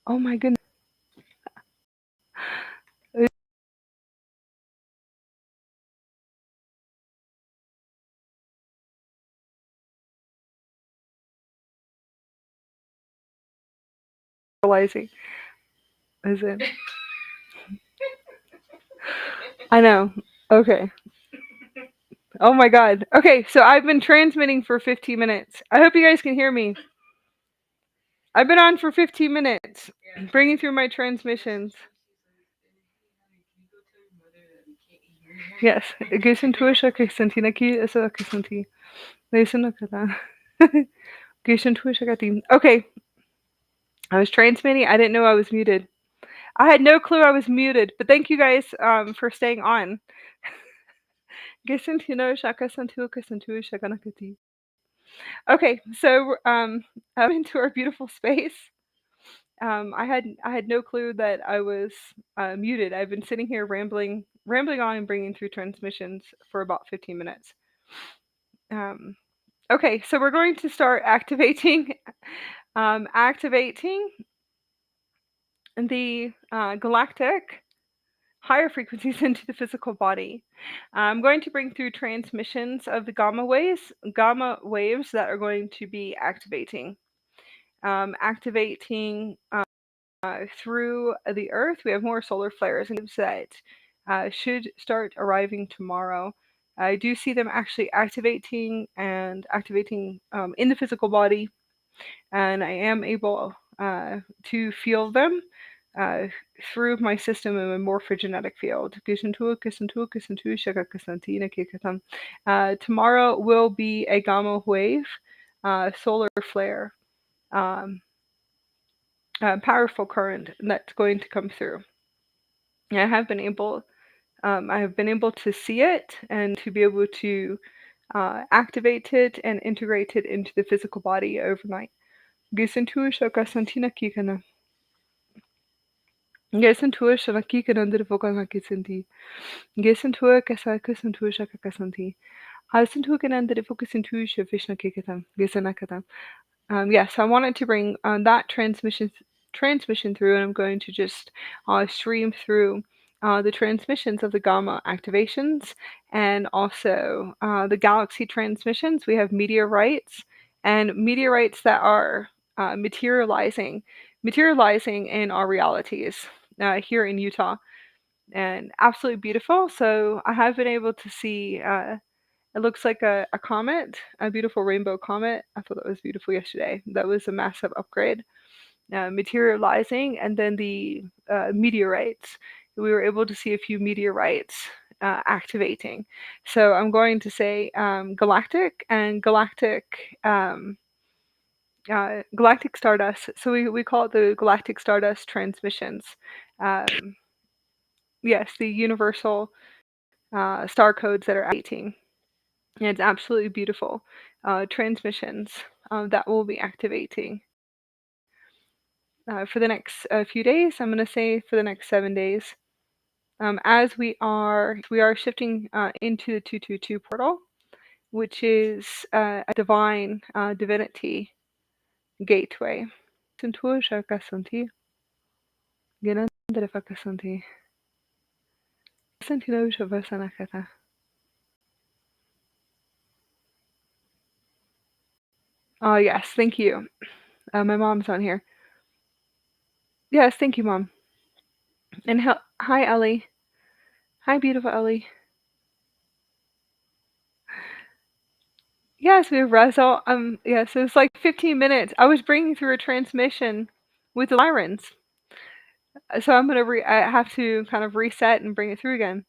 Oh my goodness. Realizing. Is it? I know. Okay. Oh my god. Okay, so I've been transmitting for 15 minutes. I hope you guys can hear me. I've been on for 15 minutes, bringing through my transmissions. Yes. Gaysen tuasha kaysantina ki asa kaysanti. Gaysen nakata. Gaysen tuasha katin. Okay. I was transmitting. I didn't know I was muted. I had no clue I was muted, but thank you guys for staying on. Okay, so into our beautiful space. I had no clue that I was muted. I've been sitting here rambling on and bringing through transmissions for about 15 minutes. Okay, so we're going to start activating the galactic higher frequencies into the physical body. I'm going to bring through transmissions of the gamma waves that are going to be activating through the Earth. We have more solar flares and that should start arriving tomorrow. I do see them actually activating in the physical body, and I am able to feel them uh, through my system in a morphogenetic field. Tomorrow will be a gamma wave solar flare. Powerful current that's going to come through. I have been able to see it and to be able to activate it and integrate it into the physical body overnight. Gesentu shaka santina kikana. Gesentu shaka kikana under the vocal kisanti. Gesentu kasa kusantu shaka kasanti. Alsentu can under the focus into Vishna kikatam. Gesanakatam. Yes, I wanted to bring that transmission through, and I'm going to just stream through the transmissions of the gamma activations and also the galaxy transmissions. We have meteorites that are materializing in our realities here in Utah, and absolutely beautiful. So I have been able to see. It looks like a comet, a beautiful rainbow comet. I thought that was beautiful yesterday. That was a massive upgrade, materializing, and then the meteorites. We were able to see a few meteorites activating. So I'm going to say galactic and galactic stardust. So we call it the galactic stardust transmissions. Yes, the universal star codes that are activating. And it's absolutely beautiful transmissions that will be activating for the next few days. I'm going to say for the next 7 days, as we are shifting into the 222 portal, which is a divine divinity gateway. Oh yes, thank you. My mom's on here. Yes, thank you, Mom. And hi, Ellie. Hi, beautiful Ellie. Yes, we have Russell. Yes, it was like 15 minutes. I was bringing through a transmission with the Lyrans, so I'm gonna I have to kind of reset and bring it through again.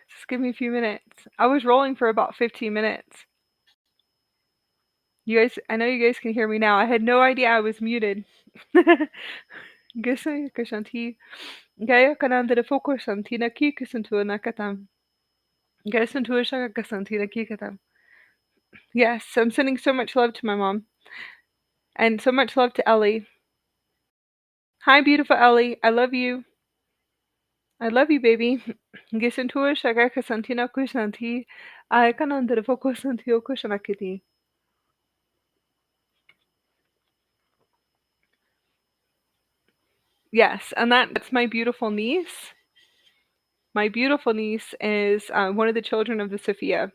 Just give me a few minutes. I was rolling for about 15 minutes. You guys, I know you guys can hear me now. I had no idea I was muted. Gaia kanandere foko santina kiki santua nakatam. Gaia santua shaka santina kikatam. Yes, I'm sending so much love to my mom. And so much love to Ellie. Hi, beautiful Ellie. I love you. I love you, baby. Gisentua shagaka santina kusanti. I kanandere foko santio kushanakiti. Yes, and that's my beautiful niece. My beautiful niece is one of the children of the Sophia.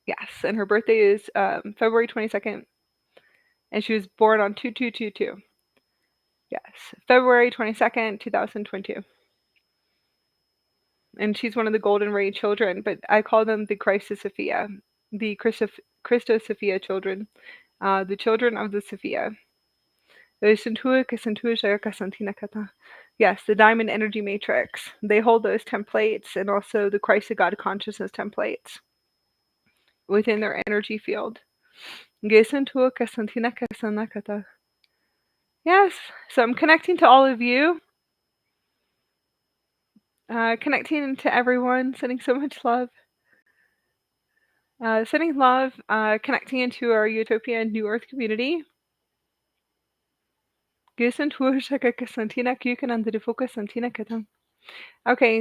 Yes, and her birthday is February 22nd, and she was born on 2222. Yes, February 22nd, 2022. And she's one of the golden ray children, but I call them the Christos Sophia, the Christos Sophia children, the children of the Sophia. Yes, the diamond energy matrix. They hold those templates and also the Christ of God consciousness templates within their energy field. Yes, so I'm connecting to all of you, connecting to everyone, sending so much love. Sending love, connecting into our Utopia and New Earth community. Okay,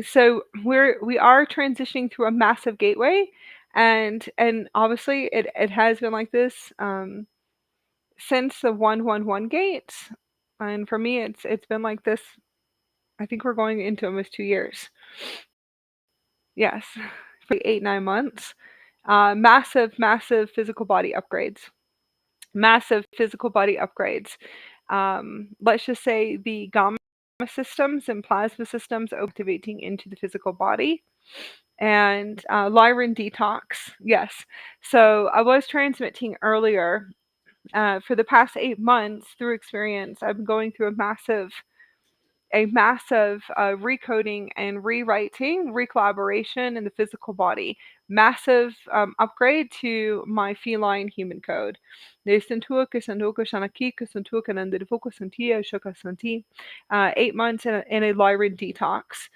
so we are transitioning through a massive gateway, and obviously it has been like this since the 111 gates, and for me it's been like this. I think we're going into almost 2 years. Yes, for 8-9 months. Massive physical body upgrades. Massive physical body upgrades. Let's just say the gamma systems and plasma systems activating into the physical body. And Lyran detox, yes. So I was transmitting earlier. For the past 8 months, through experience, I've been going through a massive recoding and rewriting, recollaboration in the physical body. Massive upgrade to my feline human code. 8 months in a Lyran detox.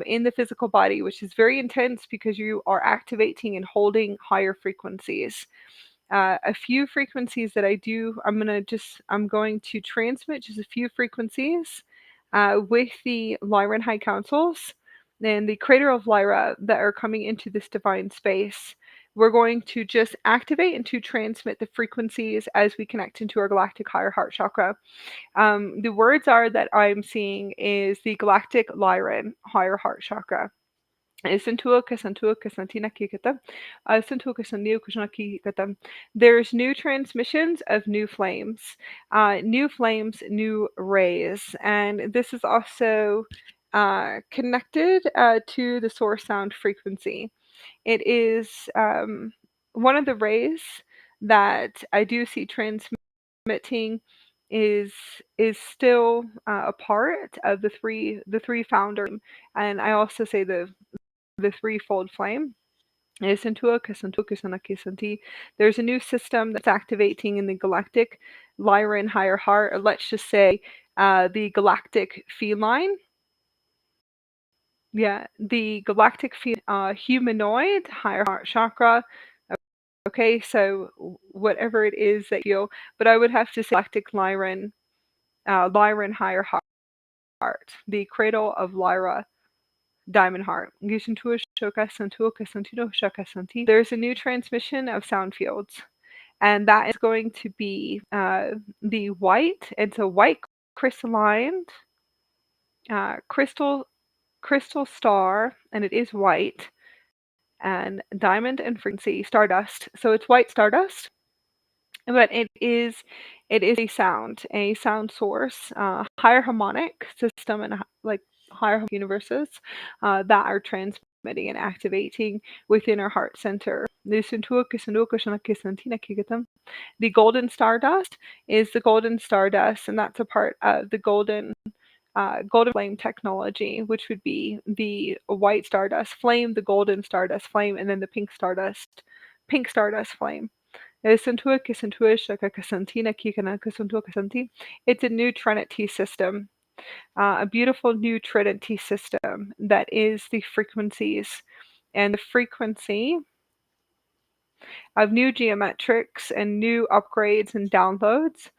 In the physical body, which is very intense because you are activating and holding higher frequencies. A few frequencies that I'm going to transmit just a few frequencies with the Lyran High Councils and the Crater of Lyra that are coming into this divine space. We're going to just activate and to transmit the frequencies as we connect into our galactic higher heart chakra. The words are that I'm seeing is the galactic Lyran higher heart chakra. There's new transmissions of new flames, new rays, and this is also connected to the source sound frequency. It is one of the rays that I do see transmitting is still a part of the three founder, and I also say the threefold flame. There's a new system that's activating in the galactic Lyran higher heart, or let's just say the galactic feline. Yeah, the galactic humanoid higher heart chakra. Okay, so whatever it is that you feel, but I would have to say galactic Lyran higher heart, the cradle of Lyra. Diamond Heart. There's a new transmission of sound fields, and that is going to be the white. It's a white crystalline crystal star, and it is white, and diamond and frequency stardust. So it's white stardust, but it is a sound source, higher harmonic system, and like higher universes that are transmitting and activating within our heart center. The golden stardust is the golden stardust, and that's a part of the golden flame technology, which would be the white stardust flame, the golden stardust flame, and then the pink stardust flame. It's a new Trinity system, a beautiful new Trinity system that is the frequencies and the frequency of new geometrics and new upgrades and downloads,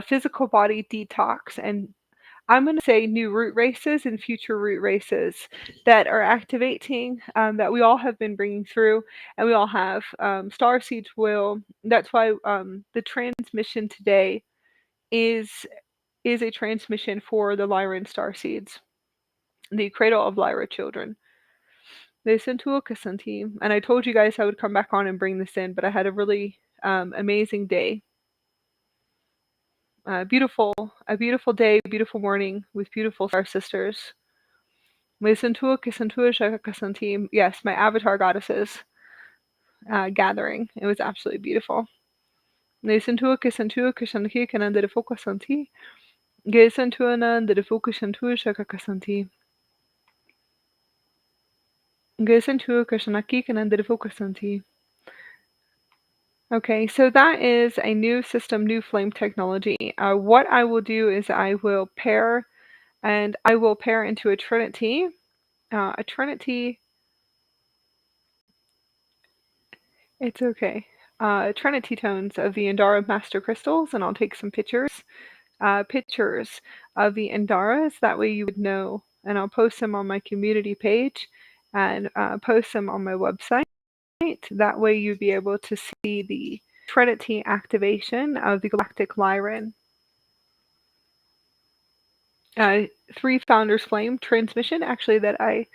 physical body detox, and I'm going to say new root races and future root races that are activating, that we all have been bringing through, and we all have. Starseeds will. That's why the transmission today is is a transmission for the Lyran Starseeds, the Cradle of Lyra children. Listen to Okasanti. And I told you guys I would come back on and bring this in, but I had a really amazing day. A beautiful day, beautiful morning with beautiful star sisters. Listen to Okasanti. Yes, my avatar goddesses gathering. It was absolutely beautiful. Listen to Okasantu Kashanki Kananda de Fokasanti. Gesantuana de Fokusantu Shakakasanti. Gesantu Kashanaki Kananda de Fokasanti. Okay, so that is a new system, new flame technology. What I will do is I will pair into a trinity. A trinity. It's okay. Trinity tones of the Andara Master Crystals, and I'll take some pictures of the Andaras. That way you would know, and I'll post them on my community page and post them on my website. That way you'd be able to see the Trinity activation of the Galactic Lyran. 3 Founders Flame transmission, actually, that I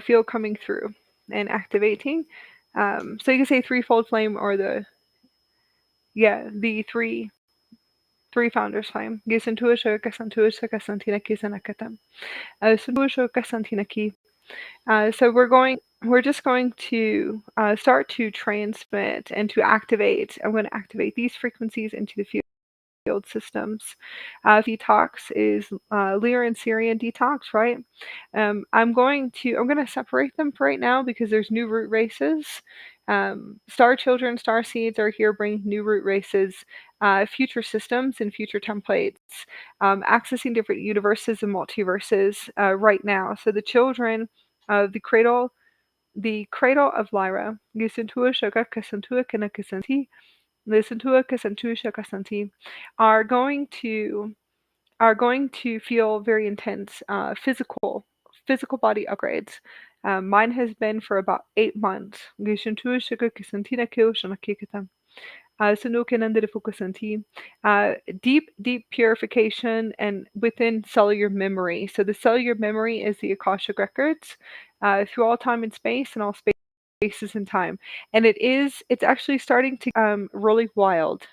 feel coming through and activating. So you can say threefold flame or the three Founders Flame. So we're just going to start to transmit and to activate. I'm going to activate these frequencies into the field systems. Detox is Lyran Syrian detox, right? I'm going to separate them for right now because there's new root races. Star children, star seeds are here bringing new root races, future systems and future templates, accessing different universes and multiverses right now. So the children of the cradle of Lyra, are going to feel very intense physical body upgrades. Mine has been for about 8 months. Deep purification and within cellular memory. So the cellular memory is the Akasha records through all time and space and all spaces and time. And it's actually starting to really wild.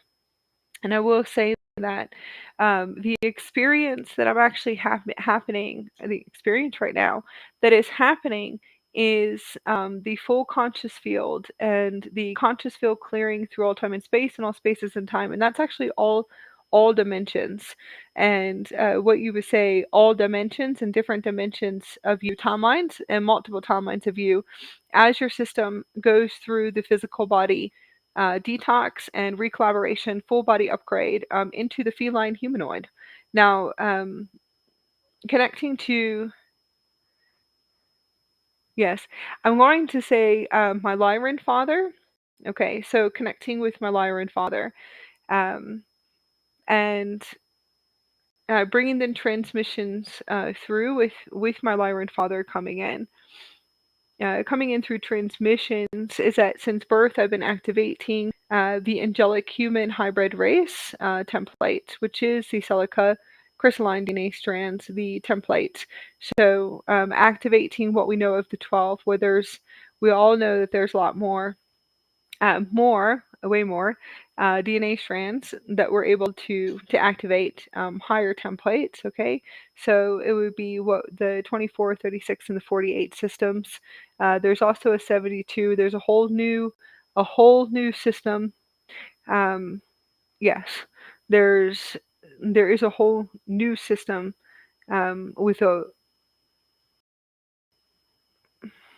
And I will say that the experience that I'm actually the experience right now that is happening is the full conscious field and the conscious field clearing through all time and space and all spaces and time. And that's actually all dimensions. And what you would say, all dimensions and different dimensions of you timelines and multiple timelines of you as your system goes through the physical body detox and recollaboration, full body upgrade into the feline humanoid. Now, connecting to, yes, I'm going to say my Lyran father. Okay, so connecting with my Lyran father and bringing the transmissions through with my Lyran father coming in. Coming in through transmissions is that since birth I've been activating the angelic human hybrid race template, which is the silica crystalline DNA strands, the template. So activating what we know of the 12, we all know that there's a lot more, way more DNA strands that we're able to activate higher templates. Okay, so it would be what the 24, 36, and the 48 systems. There's also a 72. There's a whole new system. Yes, there is a whole new system with a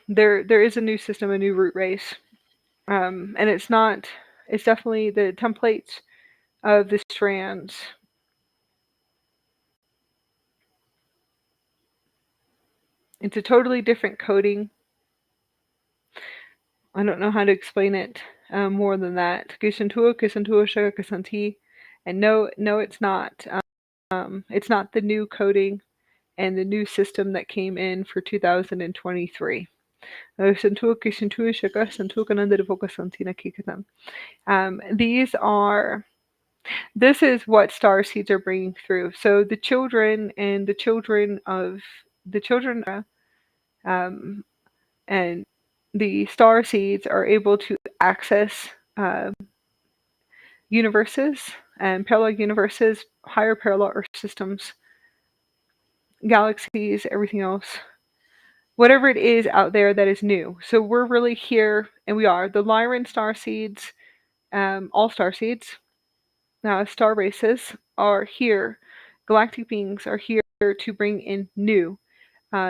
there is a new system, a new root race, and it's definitely the templates of the strands. It's a totally different coding. I don't know how to explain it more than that. And no, it's not. It's not the new coding and the new system that came in for 2023. These are This is what star seeds are bringing through. So the children and the children um, and the star seeds are able to access universes and parallel universes, higher parallel Earth systems, galaxies, everything else. Whatever it is out there that is new. So we're really here, and we are. The Lyran star seeds, all star seeds, star races are here. Galactic beings are here to bring in new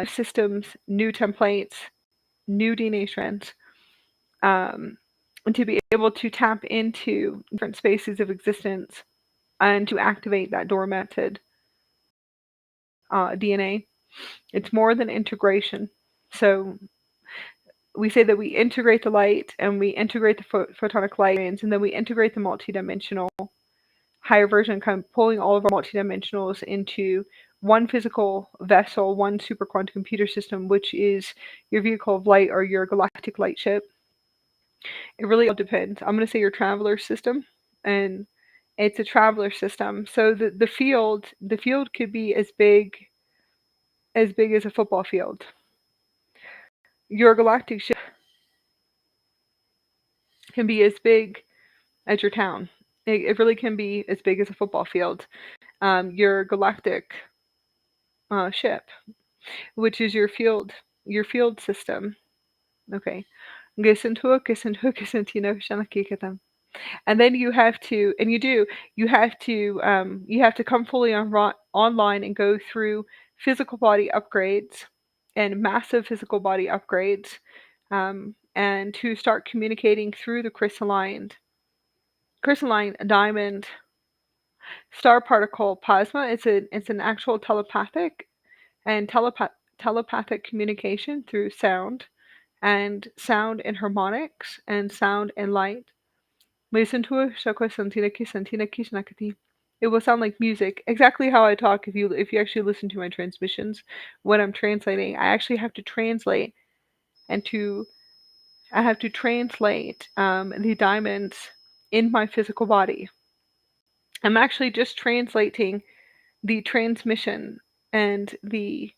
systems, new templates, new DNA strands, and to be able to tap into different spaces of existence and to activate that dormanted DNA. It's more than integration. So we say that we integrate the light and we integrate the photonic light, and then we integrate the multidimensional higher version, kind of pulling all of our multidimensionals into one physical vessel, one super quantum computer system, which is your vehicle of light or your galactic light ship. It really all depends. I'm going to say your traveler system, and it's a traveler system. So the field could be as big as a football field. Your galactic ship can be as big as your town. It really can be as big as a football field. Your galactic ship, which is your field system. Okay. And then you have to, and you do, you have to come fully online and go through physical body upgrades and massive physical body upgrades, and to start communicating through the crystalline diamond star particle plasma. It's an actual and telepathic communication through sound and harmonics and sound and light. Listen to it. It will sound like music, exactly how I talk. If you actually listen to my transmissions when I'm translating, I actually have to translate and to I have to translate the diamonds in my physical body. I'm actually just translating the transmission and the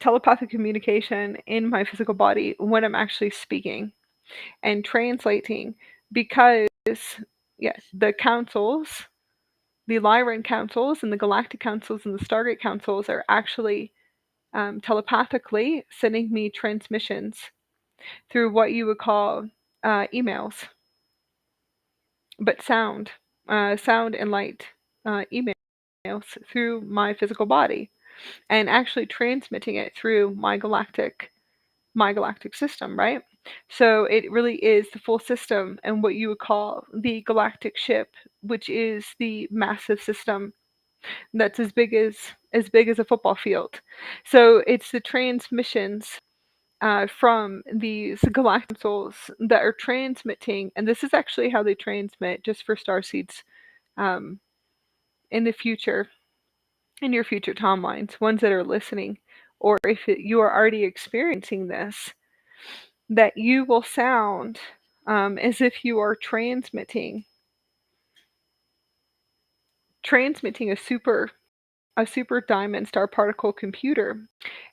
telepathic communication in my physical body when I'm actually speaking and translating, because yes, the councils, the Lyran councils and the Galactic councils and the Stargate councils are actually telepathically sending me transmissions through what you would call emails, but sound and light emails through my physical body, and actually transmitting it through my galactic system, right? So it really is the full system and what you would call the galactic ship, which is the massive system that's as big as a football field. So it's the transmissions from these galactic souls that are transmitting, and this is actually how they transmit, just for starseeds um, in the future, in your future timelines, ones that are listening, or if you are already experiencing this, that you will sound as if you are transmitting a super diamond star particle computer.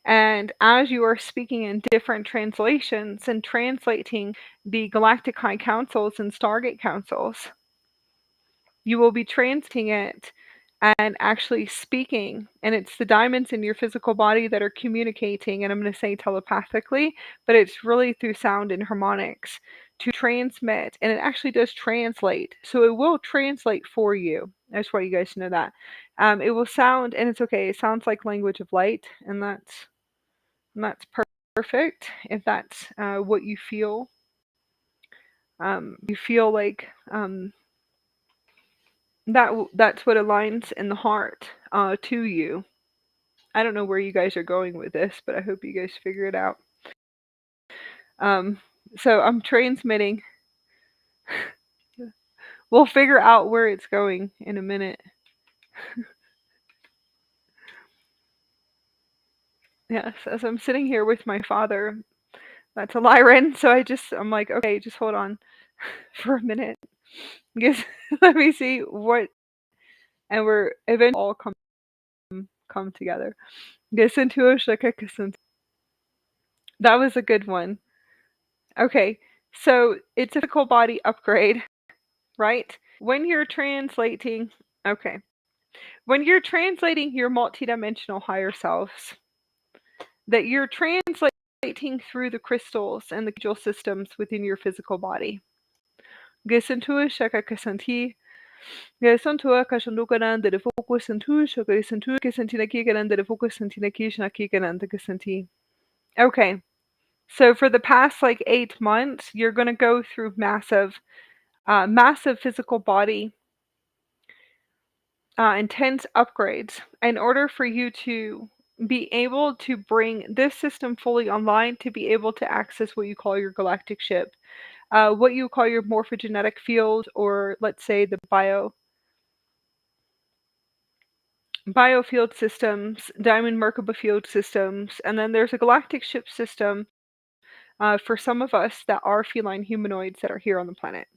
And as you are speaking in different translations and translating the galactic high councils and stargate councils, you will be translating it and actually speaking, and it's the diamonds in your physical body that are communicating, and I'm going to say telepathically, but it's really through sound and harmonics to transmit, and it actually does translate. So it will translate for you. I just want you guys to know that. It will sound, and it's okay, it sounds like language of light, and that's perfect if that's what you feel. You feel like that's what aligns in the heart to you. I don't know where you guys are going with this, but I hope you guys figure it out. Um, so I'm transmitting. We'll figure out where it's going in a minute. Yes, as I'm sitting here with my father, that's a Lyran. So I'm like, okay, just hold on for a minute. Guess let me see what, and we're eventually all come together. That was a good one. Okay, so it's a physical body upgrade, right? When you're translating, okay, when you're translating your multidimensional higher selves, that you're translating through the crystals and the jewel systems within your physical body. Gesentua shaka kasanti, gesantua kashandukanan de focus santu shaka santu kesantina kikanan de focus santina kishna kikanan de kasanti. Okay, so for the past like 8 months, you're going to go through massive physical body intense upgrades in order for you to be able to bring this system fully online to be able to access what you call your galactic ship, what you call your morphogenetic field, or let's say the biofield systems, diamond Merkaba field systems, and then there's a galactic ship system for some of us that are feline humanoids that are here on the planet.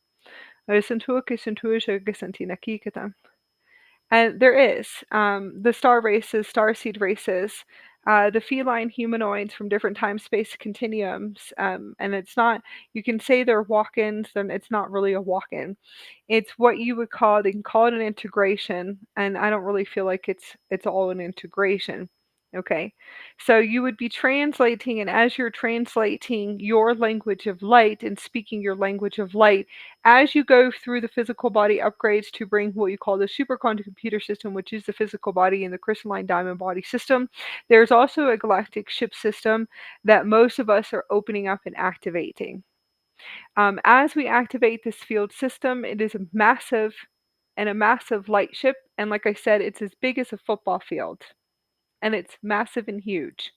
And there is the star races, starseed races, the feline humanoids from different time space continuums. And it's not, you can say they're walk ins, and it's not really a walk in. It's what you would call, they can call it an integration. And I don't really feel like it's all an integration. Okay. So you would be translating, and as you're translating your language of light and speaking your language of light, as you go through the physical body upgrades to bring what you call the superquantum computer system, which is the physical body in the crystalline diamond body system, there's also a galactic ship system that most of us are opening up and activating. As we activate this field system, it is a massive light ship, and like I said, it's as big as a football field, and it's massive and huge.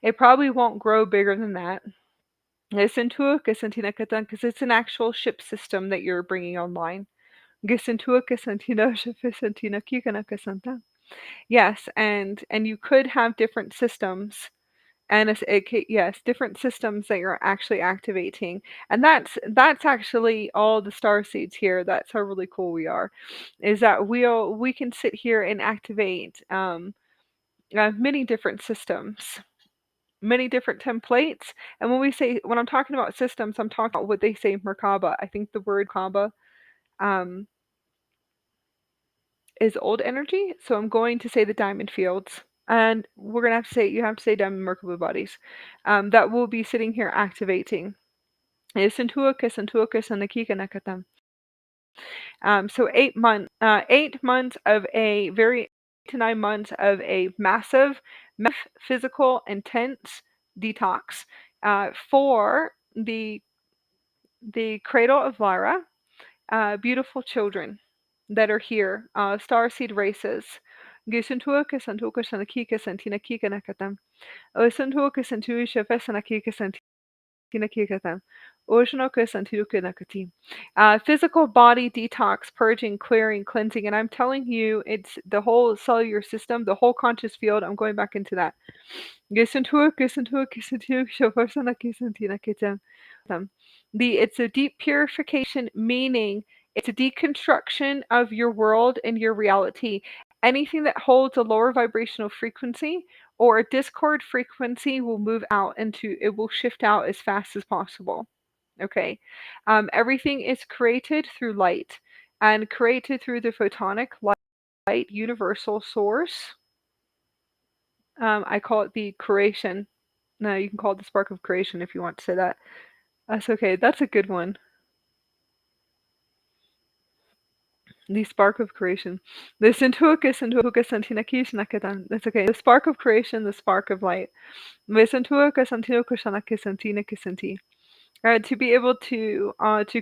It probably won't grow bigger than that. Because it's an actual ship system that you're bringing online. Yes, and you could have different systems, and yes, different systems that you're actually activating, and that's actually all the star seeds here. That's how really cool we are, is that we can sit here and activate many different systems, many different templates. And when I'm talking about systems, I'm talking about what they say Merkaba. I think the word Merkaba um, is old energy, so I'm going to say the diamond fields. And we're gonna have to say, you have to say diamond Merkaba bodies. That will be sitting here activating. So 8 months of a very 8 to 9 months of a massive physical intense detox for the cradle of Lyra, beautiful children that are here, starseed races. Gisuntuka santuka sanakika santina kika nakatam. Osantuka santuisha vesanakika santina kikatam. Oshanoka santuka nakati. Physical body detox, purging, clearing, cleansing, and I'm telling you, it's the whole cellular system, the whole conscious field. I'm going back into that. It's a deep purification, meaning it's a deconstruction of your world and your reality. Anything that holds a lower vibrational frequency or a discord frequency will move out it will shift out as fast as possible. Okay. Everything is created through light and created through the photonic light universal source. I call it the creation. No, you can call it the spark of creation if you want to say that. That's okay. That's a good one. The spark of creation. That's okay. The spark of creation, the spark of light. To be able to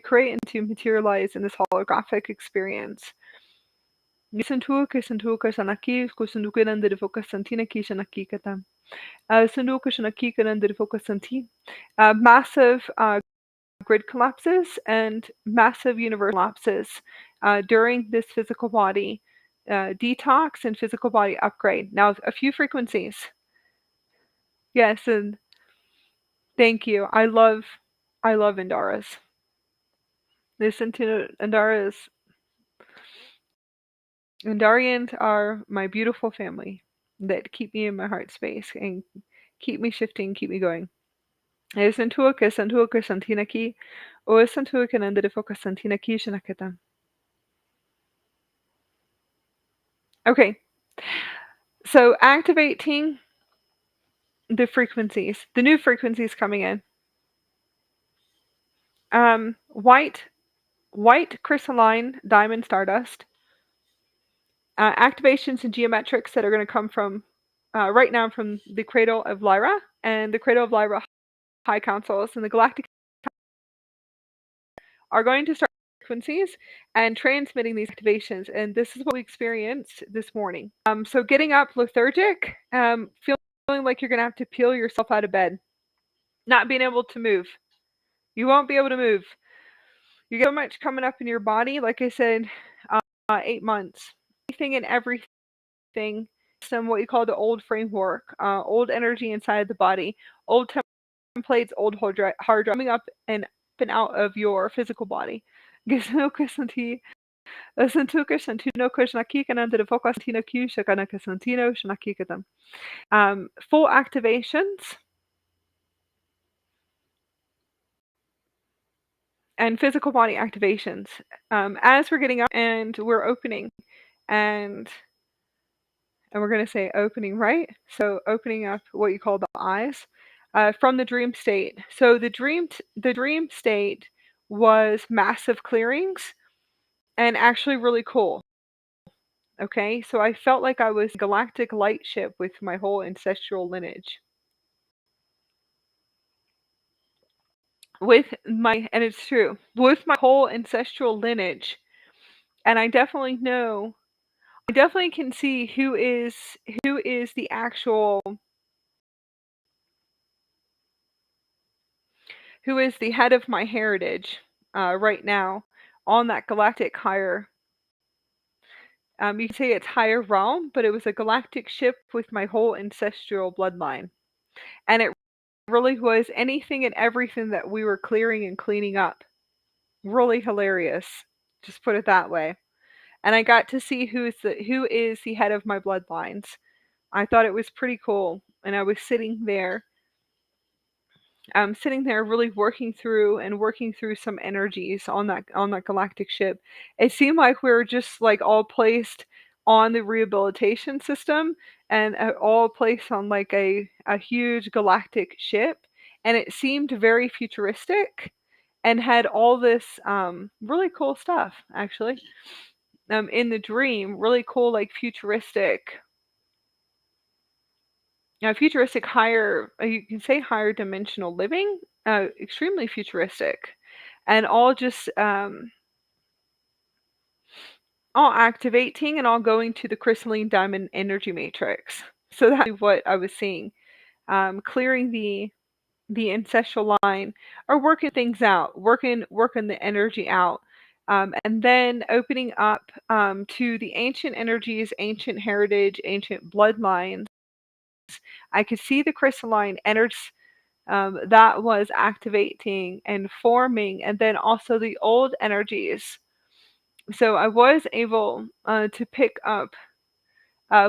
create and to materialize in this holographic experience. Massive grid collapses and massive universe collapses during this physical body detox and physical body upgrade. Now, a few frequencies. Yes, and thank you. I love Indaras. Listen to Andara's. Andarians are my beautiful family that keep me in my heart space and keep me shifting, keep me going. Santuaka, Santuaka, Santinaki, o Santuaka, and the Foka Santinaki, Shanakata. Okay, so activating the frequencies, the new frequencies coming in. White crystalline diamond stardust, activations and geometrics that are going to come from right now from the cradle of Lyra and the cradle of Lyra high councils and the galactic are going to start frequencies and transmitting these activations. And this is what we experienced this morning. So getting up lethargic, feeling like you're going to have to peel yourself out of bed, not being able to move. You won't be able to move. You get so much coming up in your body. Like I said, 8 months. Anything and everything. Some what you call the old framework, old energy inside the body, old templates, old hard drive coming up and out of your physical body. Santuka Santino Kushnakika under the Focus Santino Q Shakanaka Santino Shanakikatam. Full activations and physical body activations. As we're getting up and we're opening and we're going to say opening, right? So opening up what you call the eyes from the dream state. So the dream state was massive clearings and actually really cool. Okay, so I felt like I was a galactic light ship with my whole ancestral lineage. And it's true, with my whole ancestral lineage. And I definitely can see who is the actual, who is the head of my heritage right now on that galactic higher. You can say it's higher realm, but it was a galactic ship with my whole ancestral bloodline. And it really was anything and everything that we were clearing and cleaning up. Really hilarious. Just put it that way. And I got to see who is the head of my bloodlines. I thought it was pretty cool. And I was sitting there really working through some energies on that galactic ship. It seemed like we were just like all placed on the rehabilitation system and all placed on like a huge galactic ship, and it seemed very futuristic and had all this really cool stuff actually. In the dream, really cool like futuristic higher, you can say higher dimensional living, extremely futuristic, and all activating and all going to the crystalline diamond energy matrix. So that's what I was seeing, clearing the ancestral line or working things out, working the energy out. And then opening up to the ancient energies, ancient heritage, ancient bloodlines. I could see the crystalline energy that was activating and forming, and then also the old energies. So I was able to pick up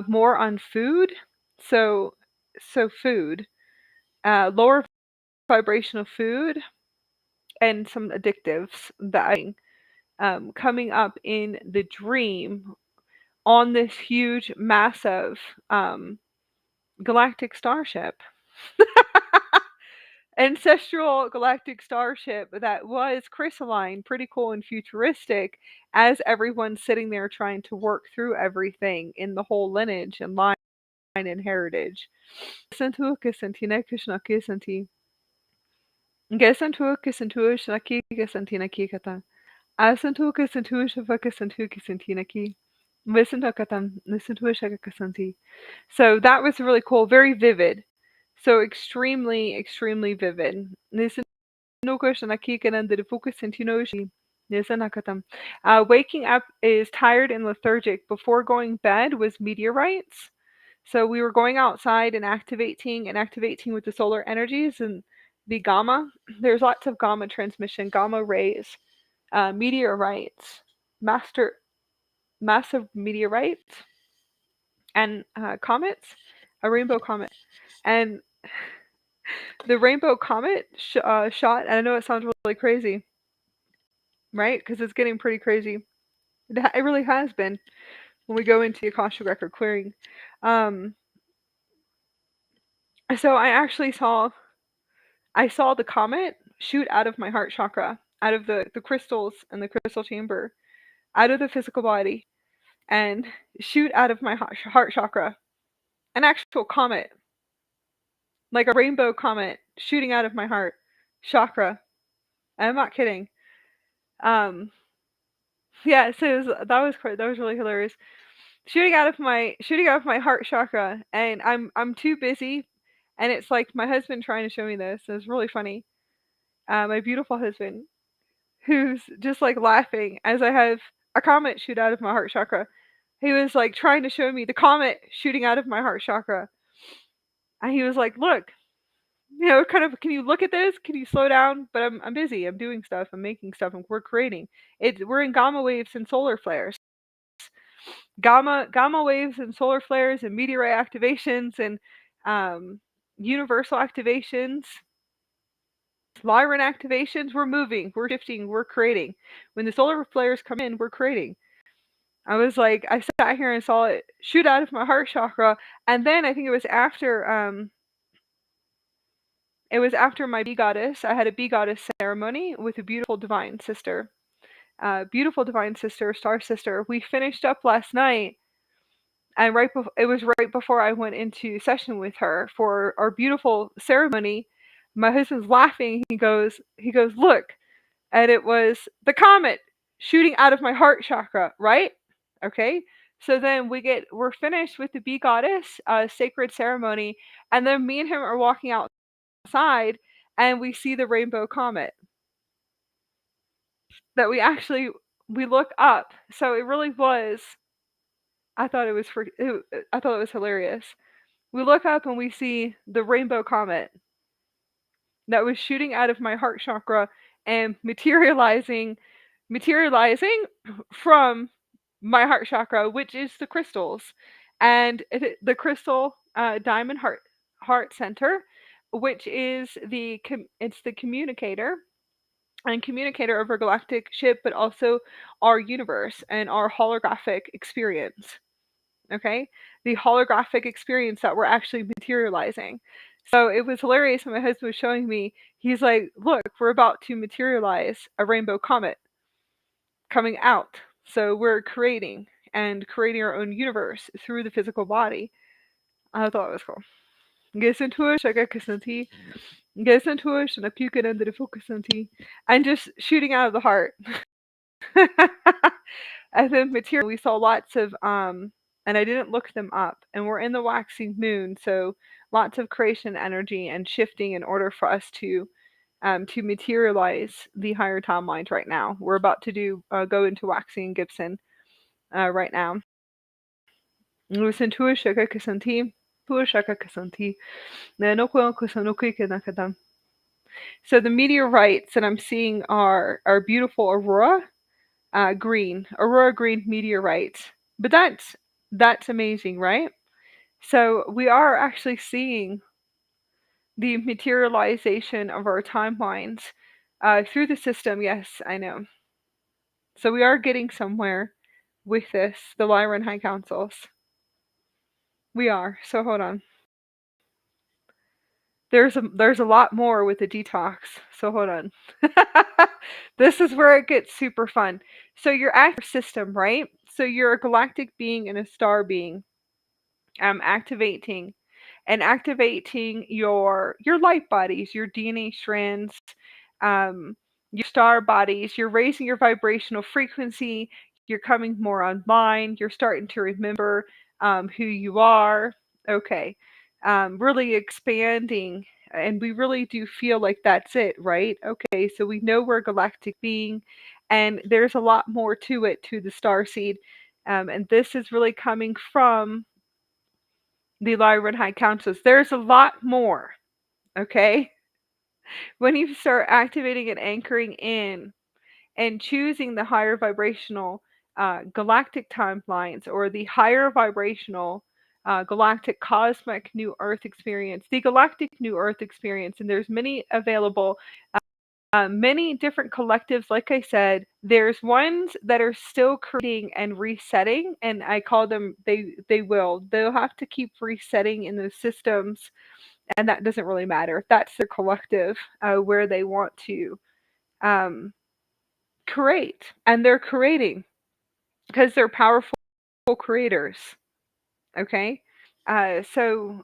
more on food. So, food, lower vibrational food, and some addictives that coming up in the dream on this huge, massive galactic starship. Ancestral galactic starship that was crystalline, pretty cool and futuristic, as everyone's sitting there trying to work through everything in the whole lineage and line and heritage. So that was really cool, very vivid. So extremely, extremely vivid. Waking up is tired and lethargic. Before going bed was meteorites. So we were going outside and activating with the solar energies and the gamma. There's lots of gamma transmission, gamma rays meteorites, massive meteorites, and comets, a rainbow comet. And the rainbow comet shot, and I know it sounds really crazy, right? Because it's getting pretty crazy. It really has been when we go into the Akasha record clearing. Um, so I saw the comet shoot out of my heart chakra, out of the crystals in the crystal chamber, out of the physical body, and shoot out of my heart chakra. An actual comet, like a rainbow comet, shooting out of my heart chakra. I'm not kidding. Um, yeah, so that was really hilarious. Shooting out of my heart chakra, and I'm too busy, and it's like my husband trying to show me this. It's really funny. My beautiful husband, who's just like laughing as I have a comet shoot out of my heart chakra. He was like trying to show me the comet shooting out of my heart chakra. And he was like, "Look, kind of, can you look at this? Can you slow down?" But I'm busy. I'm doing stuff. I'm making stuff. And we're creating. We're in gamma waves and solar flares. Gamma waves and solar flares and meteorite activations and um, universal activations, Lyran activations. We're moving. We're shifting. We're creating. When the solar flares come in, we're creating. I was like, I sat here and saw it shoot out of my heart chakra, and then I think it was after my bee goddess. I had a bee goddess ceremony with a beautiful divine sister, star sister. We finished up last night, and it was right before I went into session with her for our beautiful ceremony. My husband's laughing. He goes, look, and it was the comet shooting out of my heart chakra, right? Okay. So then we're finished with the bee goddess sacred ceremony, and then me and him are walking outside, and we see the rainbow comet that we look up. So it really was. I thought it was I thought it was hilarious. We look up and we see the rainbow comet that was shooting out of my heart chakra and materializing from my heart chakra, which is the crystals, and the crystal diamond heart center, which is it's the communicator and communicator of our galactic ship, but also our universe and our holographic experience. Okay, the holographic experience that we're actually materializing. So it was hilarious when my husband was showing me. He's like, "Look, we're about to materialize a rainbow comet coming out. So we're creating our own universe through the physical body." I thought it was cool. Gesentush, Agakasanti, Gesentush, and a puke under the focusanti, and just shooting out of the heart. And then material, we saw lots of and I didn't look them up. And we're in the waxing moon, so lots of creation energy and shifting in order for us to materialize the higher timelines right now. We're about to go into waxing Gibson right now. So the meteorites that I'm seeing are beautiful aurora green meteorites. But that's amazing, right? So we are actually seeing the materialization of our timelines through the system. Yes, I know. So we are getting somewhere with this, the Lyran High Councils. We are. So hold on. There's a lot more with the detox. So hold on. This is where it gets super fun. So you're active system, right? So you're a galactic being and a star being. Activating your light bodies, your DNA strands, your star bodies. You're raising your vibrational frequency. You're coming more online. You're starting to remember who you are. Okay, really expanding, and we really do feel like that's it, right? Okay, so we know we're a galactic being, and there's a lot more to it, to the starseed, and this is really coming from the Lyran High Councils. There's a lot more, okay? When you start activating and anchoring in and choosing the higher vibrational galactic timelines, or the higher vibrational galactic cosmic new earth experience, the galactic new earth experience. And there's many available, many different collectives. Like I said, there's ones that are still creating and resetting, and I call them, they'll have to keep resetting in those systems, and that doesn't really matter. That's their collective, where they want to um, create, and they're creating because they're powerful creators. Okay, so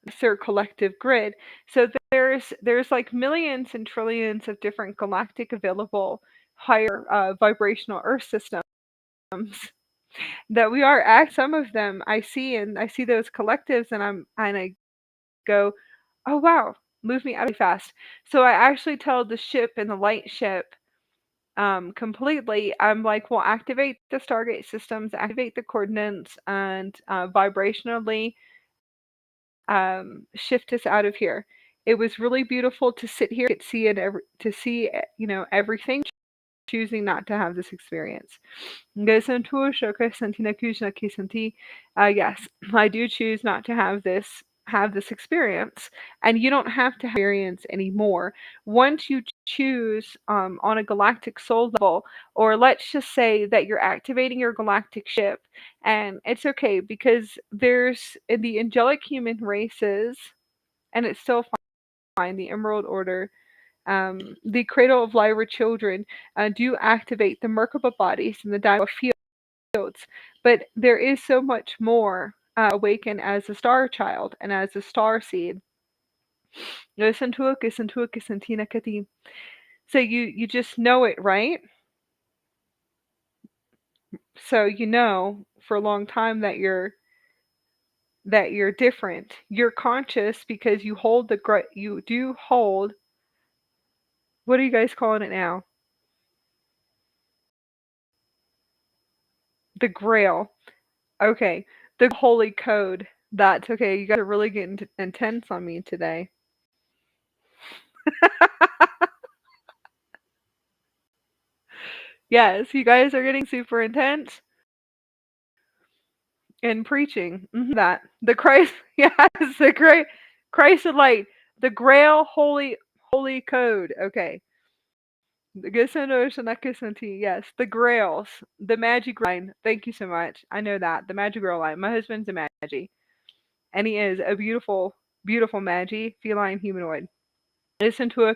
it's their collective grid. So there's like millions and trillions of different galactic available higher vibrational Earth systems that we are at. Some of them I see, and I see those collectives, and I go, oh wow, move me out fast. So I actually tell the ship and the light ship completely. I'm like, well, activate the Stargate systems, activate the coordinates, and vibrationally shift us out of here. It was really beautiful to sit here, to see it, to see, everything. Choosing not to have this experience. Yes, I do choose not to have this experience, and you don't have to have experience anymore. Once you choose on a galactic soul level, or let's just say that you're activating your galactic ship, and it's okay because there's in the angelic human races, and it's still fine. The Emerald Order, the Cradle of Lyra children do activate the Merkaba bodies and the Daiwa fields, but there is so much more awaken as a star child and as a star seed. So you just know it, right? So you know for a long time that you're different. You're conscious because you hold you do hold, what are you guys calling it now? The Grail. Okay. The Holy Code. That's okay. You guys are really getting intense on me today. Yes, you guys are getting super intense in preaching. That the Christ, yes, the great Christ of light, the Grail Holy Code. Okay. Yes, the Grails, the Magic line. Thank you so much. I know that the Magic Girl line. My husband's a Magi, and he is a beautiful, beautiful Magi, feline humanoid. Listen to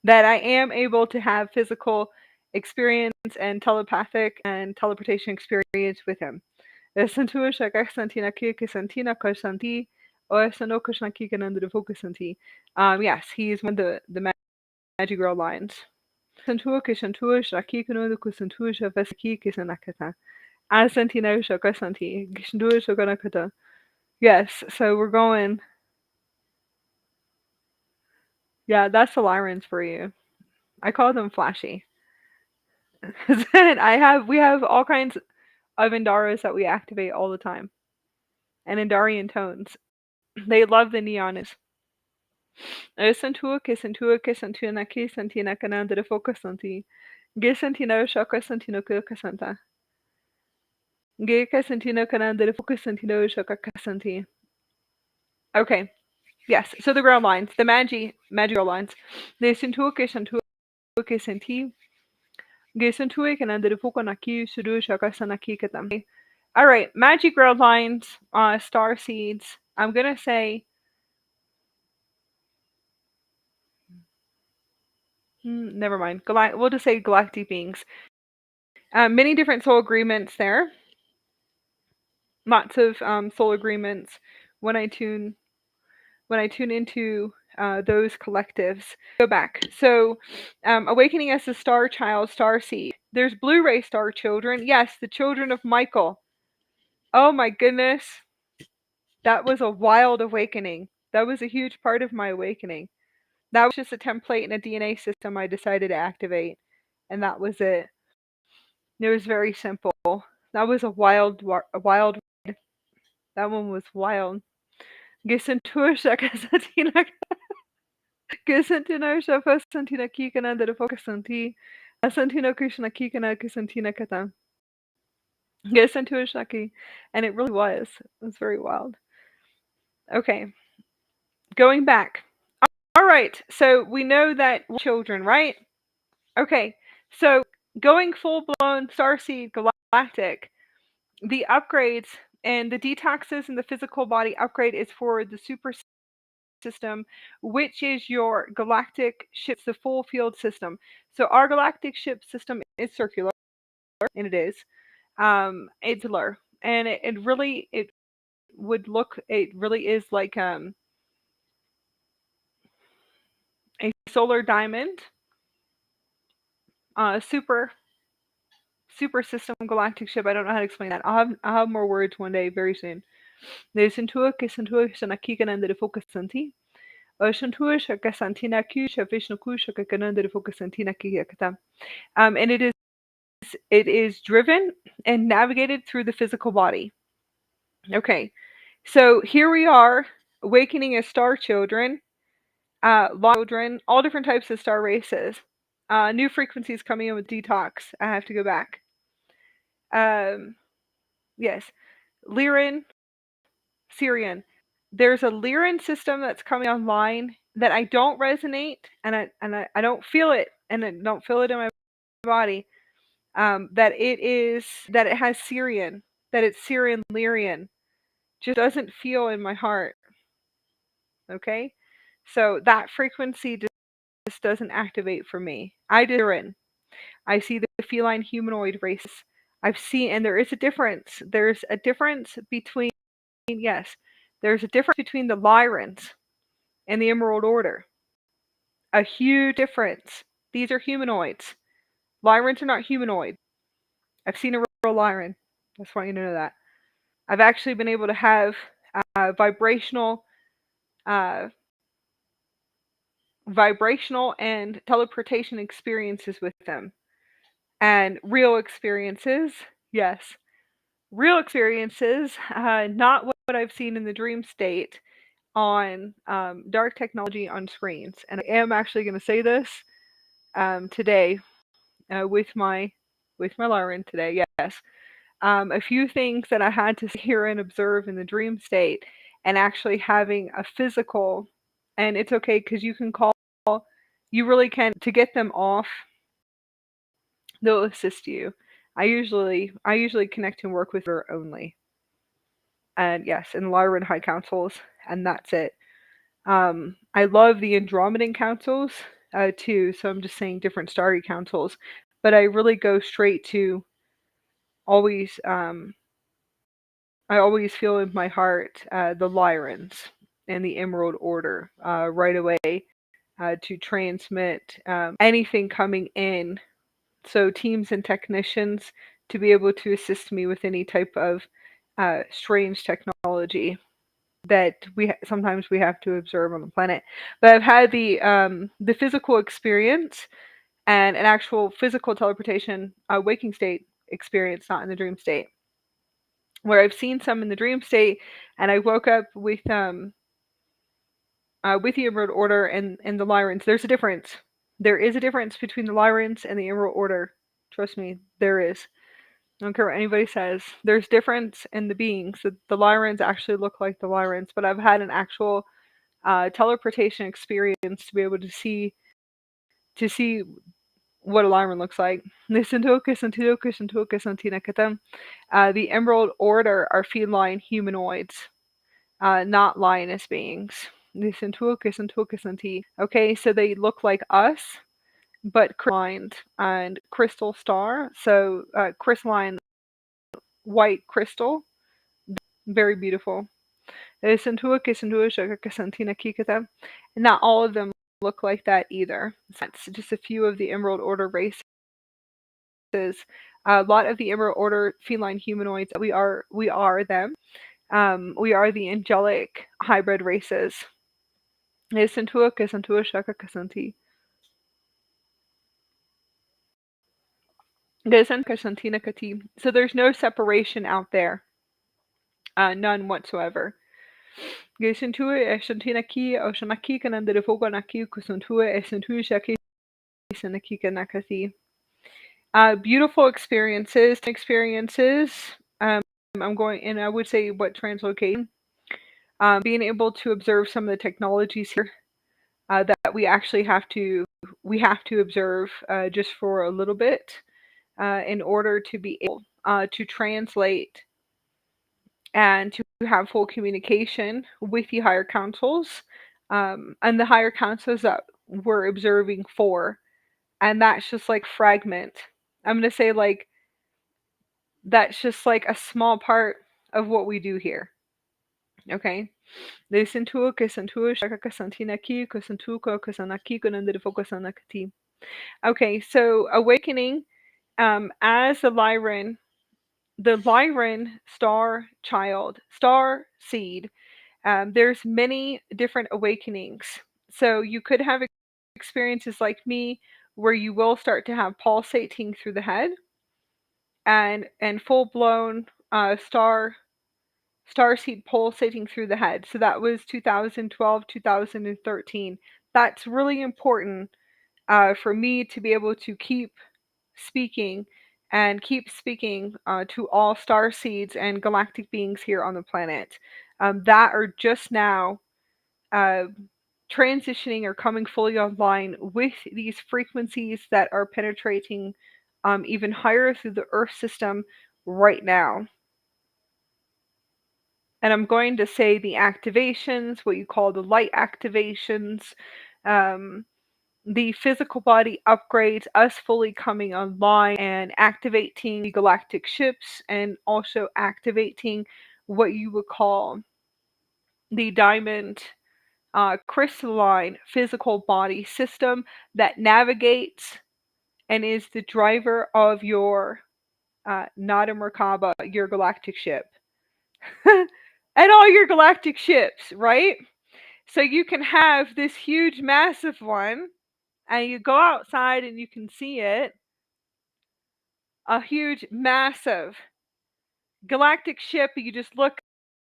that I am able to have physical experience and telepathic and teleportation experience with him. Listen to yes, he's one of the Magic Girl lines. Yes, so we're going. Yeah, that's the Lyrans for you. I call them flashy. We have all kinds of Indaras that we activate all the time, and Indarian tones. They love the neon. Santua ke santua ke santina ke santina kananda de focasanti. Ge santino shaka santino kasanta. Ge kasantino kananda de focasantino shaka kasanti. Okay. Yes. So the ground lines, the magical lines. The santua ke santi. Ge santue kananda de focanaki suru shaka sanaki katam. All right, magic ground lines, star seeds. I'm gonna say never mind. We'll just say galactic beings. Many different soul agreements there. Lots of soul agreements when I tune into those collectives. Go back. So, awakening as a star child, star seed. There's Blu-ray star children. Yes, the children of Michael. Oh my goodness, that was a wild awakening. That was a huge part of my awakening. That was just a template in a DNA system I decided to activate, and that was it. It was very simple. That was a wild. That one was wild. Gesantino Shafa Santina Kikana de Focasanti, Asantino Krishna Kikana Kisantina Kata. Gesantua Shaki. And it really was. It was very wild. Okay. Going back. All right. So we know that we're children, right? Okay. So going full blown Starseed Galactic, the upgrades and the detoxes in the physical body upgrade is for the super system, which is your galactic ships, the full field system. So our galactic ship system is circular, and it is. It's circular, and it really would look. It really is like a solar diamond, super system galactic ship. I don't know how to explain that. I'll have more words one day, very soon. Nesintua kesintua shanakika de focusanti. Shantua shakasantina ku shavishnu ku shakakananda de focusantina kiyakata. And it is driven and navigated through the physical body. Okay, so here we are, awakening as star children, children, all different types of star races. New frequencies coming in with detox. I have to go back. Yes, Lyran, Syrian. There's a Lyran system that's coming online that I don't resonate, and I don't feel it, and I don't feel it in my body. That it has Syrian, that it's Syrian Lyrian, just doesn't feel in my heart. Okay, so that frequency just doesn't activate for me. I see the feline humanoid races. I've seen, and there is a difference. There's a difference between yes, there's a difference between the Lyrans and the Emerald Order. A huge difference. These are humanoids. Lyrans are not humanoid. I've seen a real Lyran. I just want you to know that. I've actually been able to have vibrational uh, and teleportation experiences with them. And real experiences, yes. Real experiences, not what I've seen in the dream state on dark technology on screens. And I am actually going to say this today with my Lyran today, yes. A few things that I had to hear and observe in the dream state, and actually having a physical, and it's okay because you can call, you really can, to get them off, they'll assist you. I usually connect and work with her only. And yes, and Lyran High Councils, and that's it. I love the Andromedan councils too, so I'm just saying different starry councils, but I really go straight to always. I always feel in my heart the Lyrans and the Emerald Order right away to transmit anything coming in. So teams and technicians to be able to assist me with any type of strange technology that sometimes we have to observe on the planet. But I've had the physical experience and an actual physical teleportation waking state experience, not in the dream state, where I've seen some in the dream state, and I woke up with the Emerald Order and the Lyrans. There's a difference. There is a difference between the Lyrans and the Emerald Order. Trust me, there is. I don't care what anybody says. There's difference in the beings. The Lyrans actually look like the Lyrans, but I've had an actual teleportation experience to be able to see what a Lyran looks like. The Emerald Order are feline humanoids, not lioness beings. Okay, so they look like us, but crystalline and crystal star. So crystalline white crystal, very beautiful. Not all of them look like that either. That's just a few of the Emerald Order races. A lot of the Emerald Order feline humanoids, we are them. We are the angelic hybrid races. So there's no separation out there, none whatsoever. Gesintue eshantinaki oshanaki kanandere foganaki kusuntue esintue shaki sanaki kanakati. Beautiful experiences. I'm going, and I would say what translocating. Being able to observe some of the technologies here that we have to observe just for a little bit in order to be able to translate and to have full communication with the higher councils and the higher councils that we're observing for. And that's just like fragment. I'm going to say like that's just like a small part of what we do here. Okay. Okay, so awakening as the Lyran star child, star seed, there's many different awakenings. So you could have experiences like me where you will start to have pulsating through the head and full blown starseed pulsating through the head. So that was 2012, 2013. That's really important for me to be able to keep speaking to all star seeds and galactic beings here on the planet that are just now uh, transitioning or coming fully online with these frequencies that are penetrating even higher through the Earth system right now. And I'm going to say the activations, what you call the light activations, um, the physical body upgrades, us fully coming online and activating the galactic ships, and also activating what you would call the diamond crystalline physical body system that navigates and is the driver of your Nada Merkaba, your galactic ship. And all your galactic ships, right? So you can have this huge, massive one, and you go outside and you can see it. A huge, massive galactic ship. You just look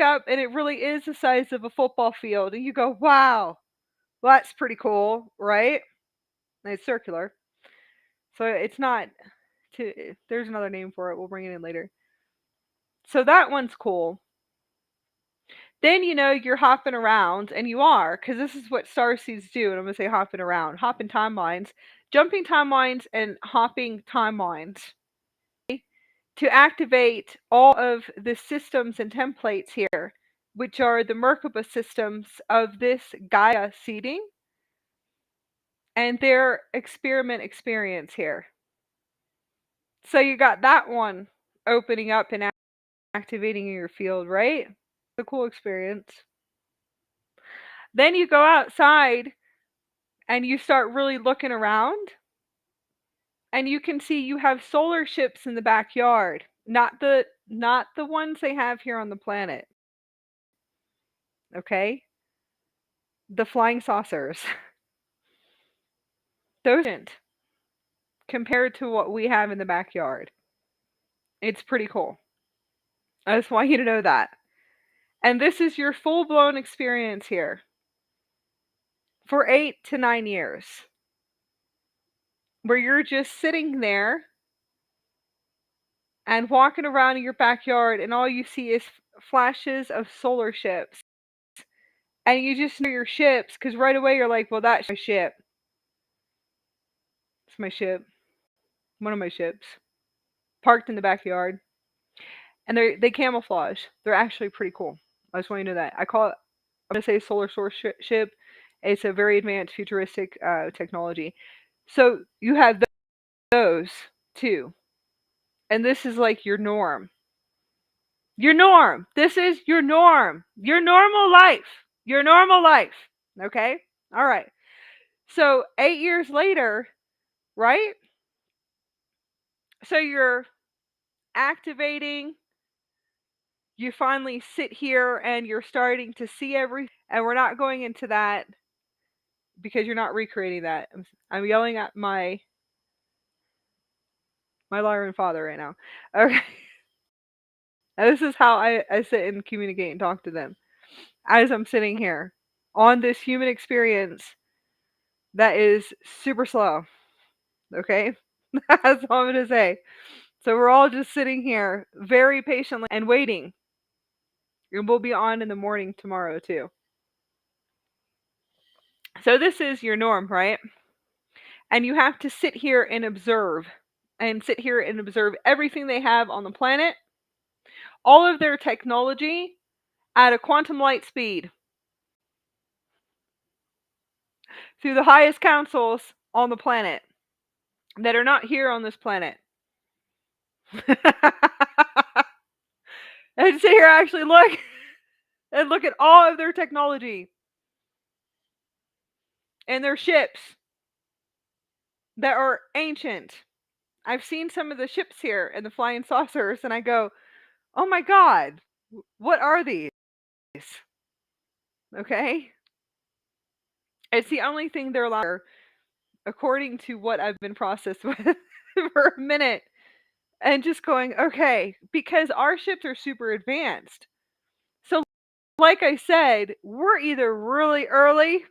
up, and it really is the size of a football field. And you go, wow, well, that's pretty cool, right? And it's circular. So it's not, there's another name for it. We'll bring it in later. So that one's cool. Then you're hopping around, and you are, because this is what starseeds do. And I'm gonna say hopping around, hopping timelines, jumping timelines, and hopping timelines to activate all of the systems and templates here, which are the Merkaba systems of this Gaia seeding and their experiment experience here. So you got that one opening up and activating in your field, right? It's a cool experience. Then you go outside and you start really looking around, and you can see you have solar ships in the backyard, not the ones they have here on the planet. Okay? The flying saucers. Those aren't compared to what we have in the backyard. It's pretty cool. I just want you to know that. And this is your full blown experience here for 8 to 9 years, where you're just sitting there and walking around in your backyard, and all you see is flashes of solar ships. And you just know your ships, because right away you're like, well, that's my ship. It's my ship. One of my ships. Parked in the backyard. And they camouflage. They're actually pretty cool. I just want you to know that. I'm going to say solar source ship. It's a very advanced futuristic technology. So you have those too. And this is like your norm. Your norm. This is your norm. Your normal life. Your normal life. Okay? All right. So 8 years later, right? So you're activating. You finally sit here and you're starting to see everything. And we're not going into that because you're not recreating that. I'm yelling at my Lyran father right now. Okay. And this is how I sit and communicate and talk to them. as I'm sitting here on this human experience that is super slow. Okay? That's all I'm going to say. So we're all just sitting here very patiently and waiting. And we'll be on in the morning tomorrow too. So this is your norm, right? And you have to sit here and observe. And sit here and observe everything they have on the planet. All of their technology at a quantum light speed. Through the highest councils on the planet. That are not here on this planet. And sit here actually look. And look at all of their technology. And their ships. That are ancient. I've seen some of the ships here and the flying saucers, and I go, oh my god, what are these? Okay? It's the only thing they're allowed, according to what I've been processed with for a minute. And just going, okay, because our ships are super advanced. So, like I said, we're either really early,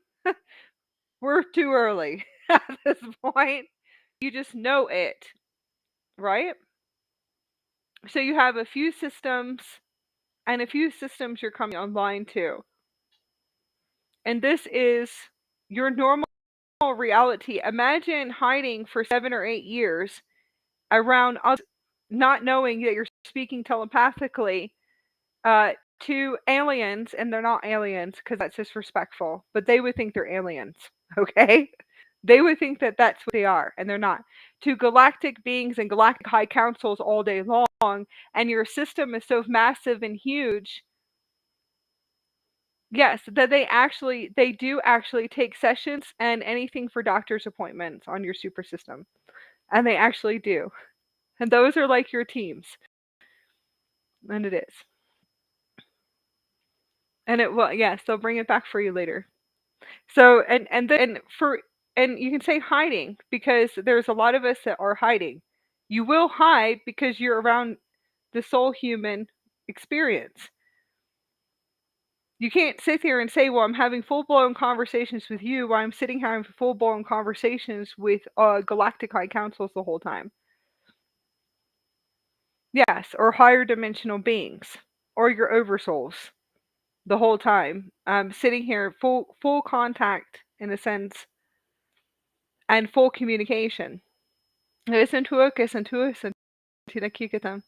we're too early at this point. You just know it, right? So you have a few systems, and a few systems you're coming online to. And this is your normal reality. Imagine hiding for 7 or 8 years around us, not knowing that you're speaking telepathically to aliens, and they're not aliens because that's disrespectful, but they would think they're aliens, okay? They would think that that's what they are, and they're not. To galactic beings and galactic high councils all day long, and your system is so massive and huge. Yes, that they do actually take sessions and anything for doctor's appointments on your super system. And they actually do. And those are like your teams. And it is. And it will, yes, they'll bring it back for you later. So and you can say hiding because there's a lot of us that are hiding. You will hide because you're around the soul human experience. You can't sit here and say, well, I'm having full-blown conversations with you while I'm sitting here having full-blown conversations with galactic high councils the whole time. Yes, or higher dimensional beings, or your oversouls the whole time. Sitting here full contact in a sense, and full communication. Esentua kesentua sentina kikatam.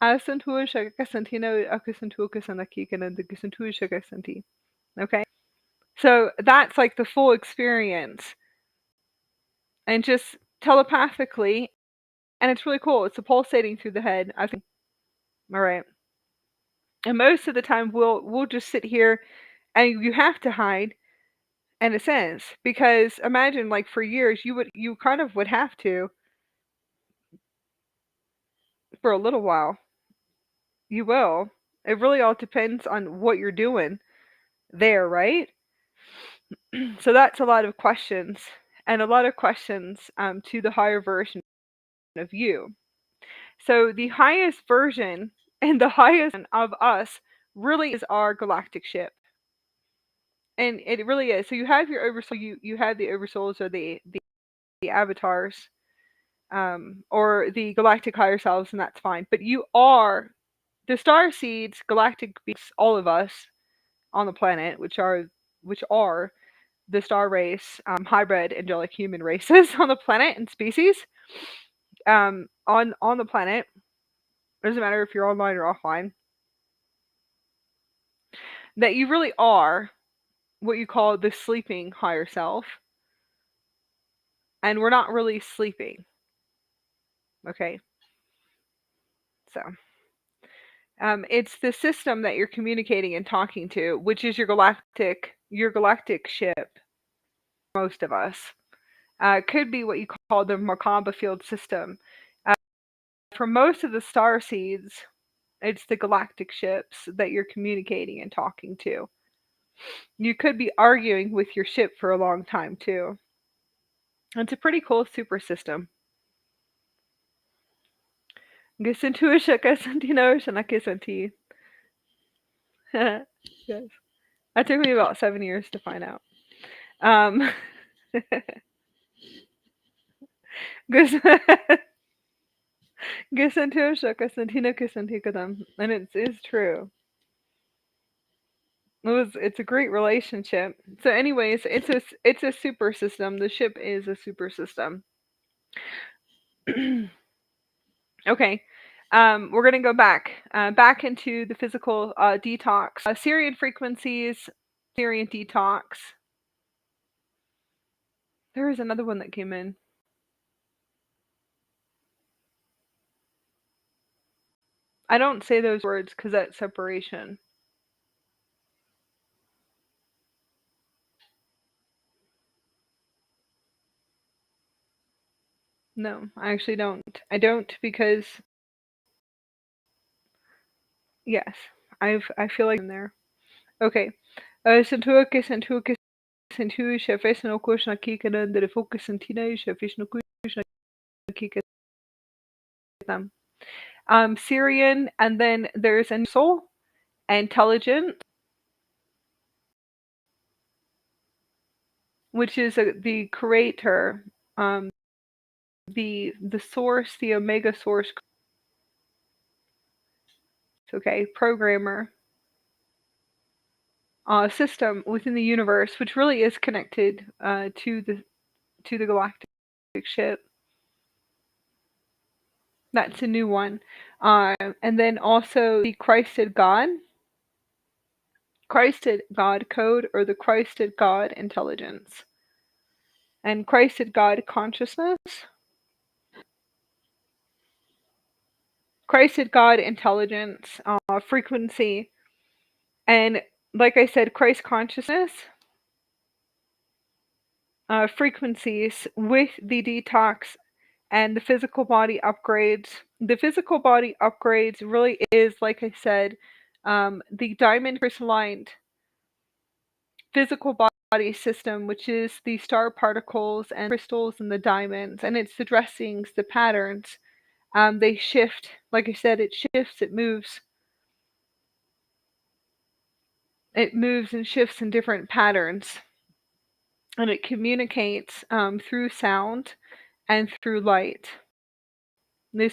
Asentua shaka sentina akasentua kesanakika and the kesentua shaka senti. Okay? So that's like the full experience. And just telepathically, and it's really cool. It's a pulsating through the head. I think. All right. And most of the time, we'll just sit here, and you have to hide, in a sense, because imagine, like for years, you kind of would have to for a little while. You will. It really all depends on what you're doing there, right? So that's a lot of questions, and a lot of questions to the higher version of you. So the highest version and the highest of us really is our galactic ship. And it really is. So you have your oversoul, you have the oversouls or the avatars, or the galactic higher selves, and that's fine. But you are the star seeds, galactic beings, all of us on the planet, which are the star race, hybrid angelic human races on the planet and species, on the planet. It doesn't matter if you're online or offline. That you really are what you call the sleeping higher self, and we're not really sleeping. Okay, so it's the system that you're communicating and talking to, which is your galactic ship. Most of us could be what you call the Merkaba field system. For most of the star seeds, it's the galactic ships that you're communicating and talking to. You could be arguing with your ship for a long time too. It's a pretty cool super system. Yes. That took me about 7 years to find out. Um, and it's true. It's a great relationship. So, anyways, it's a super system. The ship is a super system. Okay. We're gonna go back into the physical detox. Syrian frequencies, Syrian detox. There is another one that came in. I don't say those words because that's separation. No, I actually don't. I don't because yes, I feel like I'm there. Okay. Sentuke sentu chefes no kushna kika de focus sentina chefes no kushna kika them. Syrian, and then there's an soul, intelligent, which is the creator, the source, the omega source. Okay, programmer, system within the universe, which really is connected to the galactic ship. That's a new one. And then also the Christed God code, or the Christed God intelligence, and Christed God consciousness, Christed God intelligence, frequency, and like I said, Christ consciousness, frequencies with the detox and the physical body upgrades. The physical body upgrades really is, like I said, the diamond crystalline physical body system, which is the star particles and crystals and the diamonds, and it's the dressings, the patterns. They shift. Like I said, it shifts, it moves and shifts in different patterns, and it communicates through sound and through light. And I'm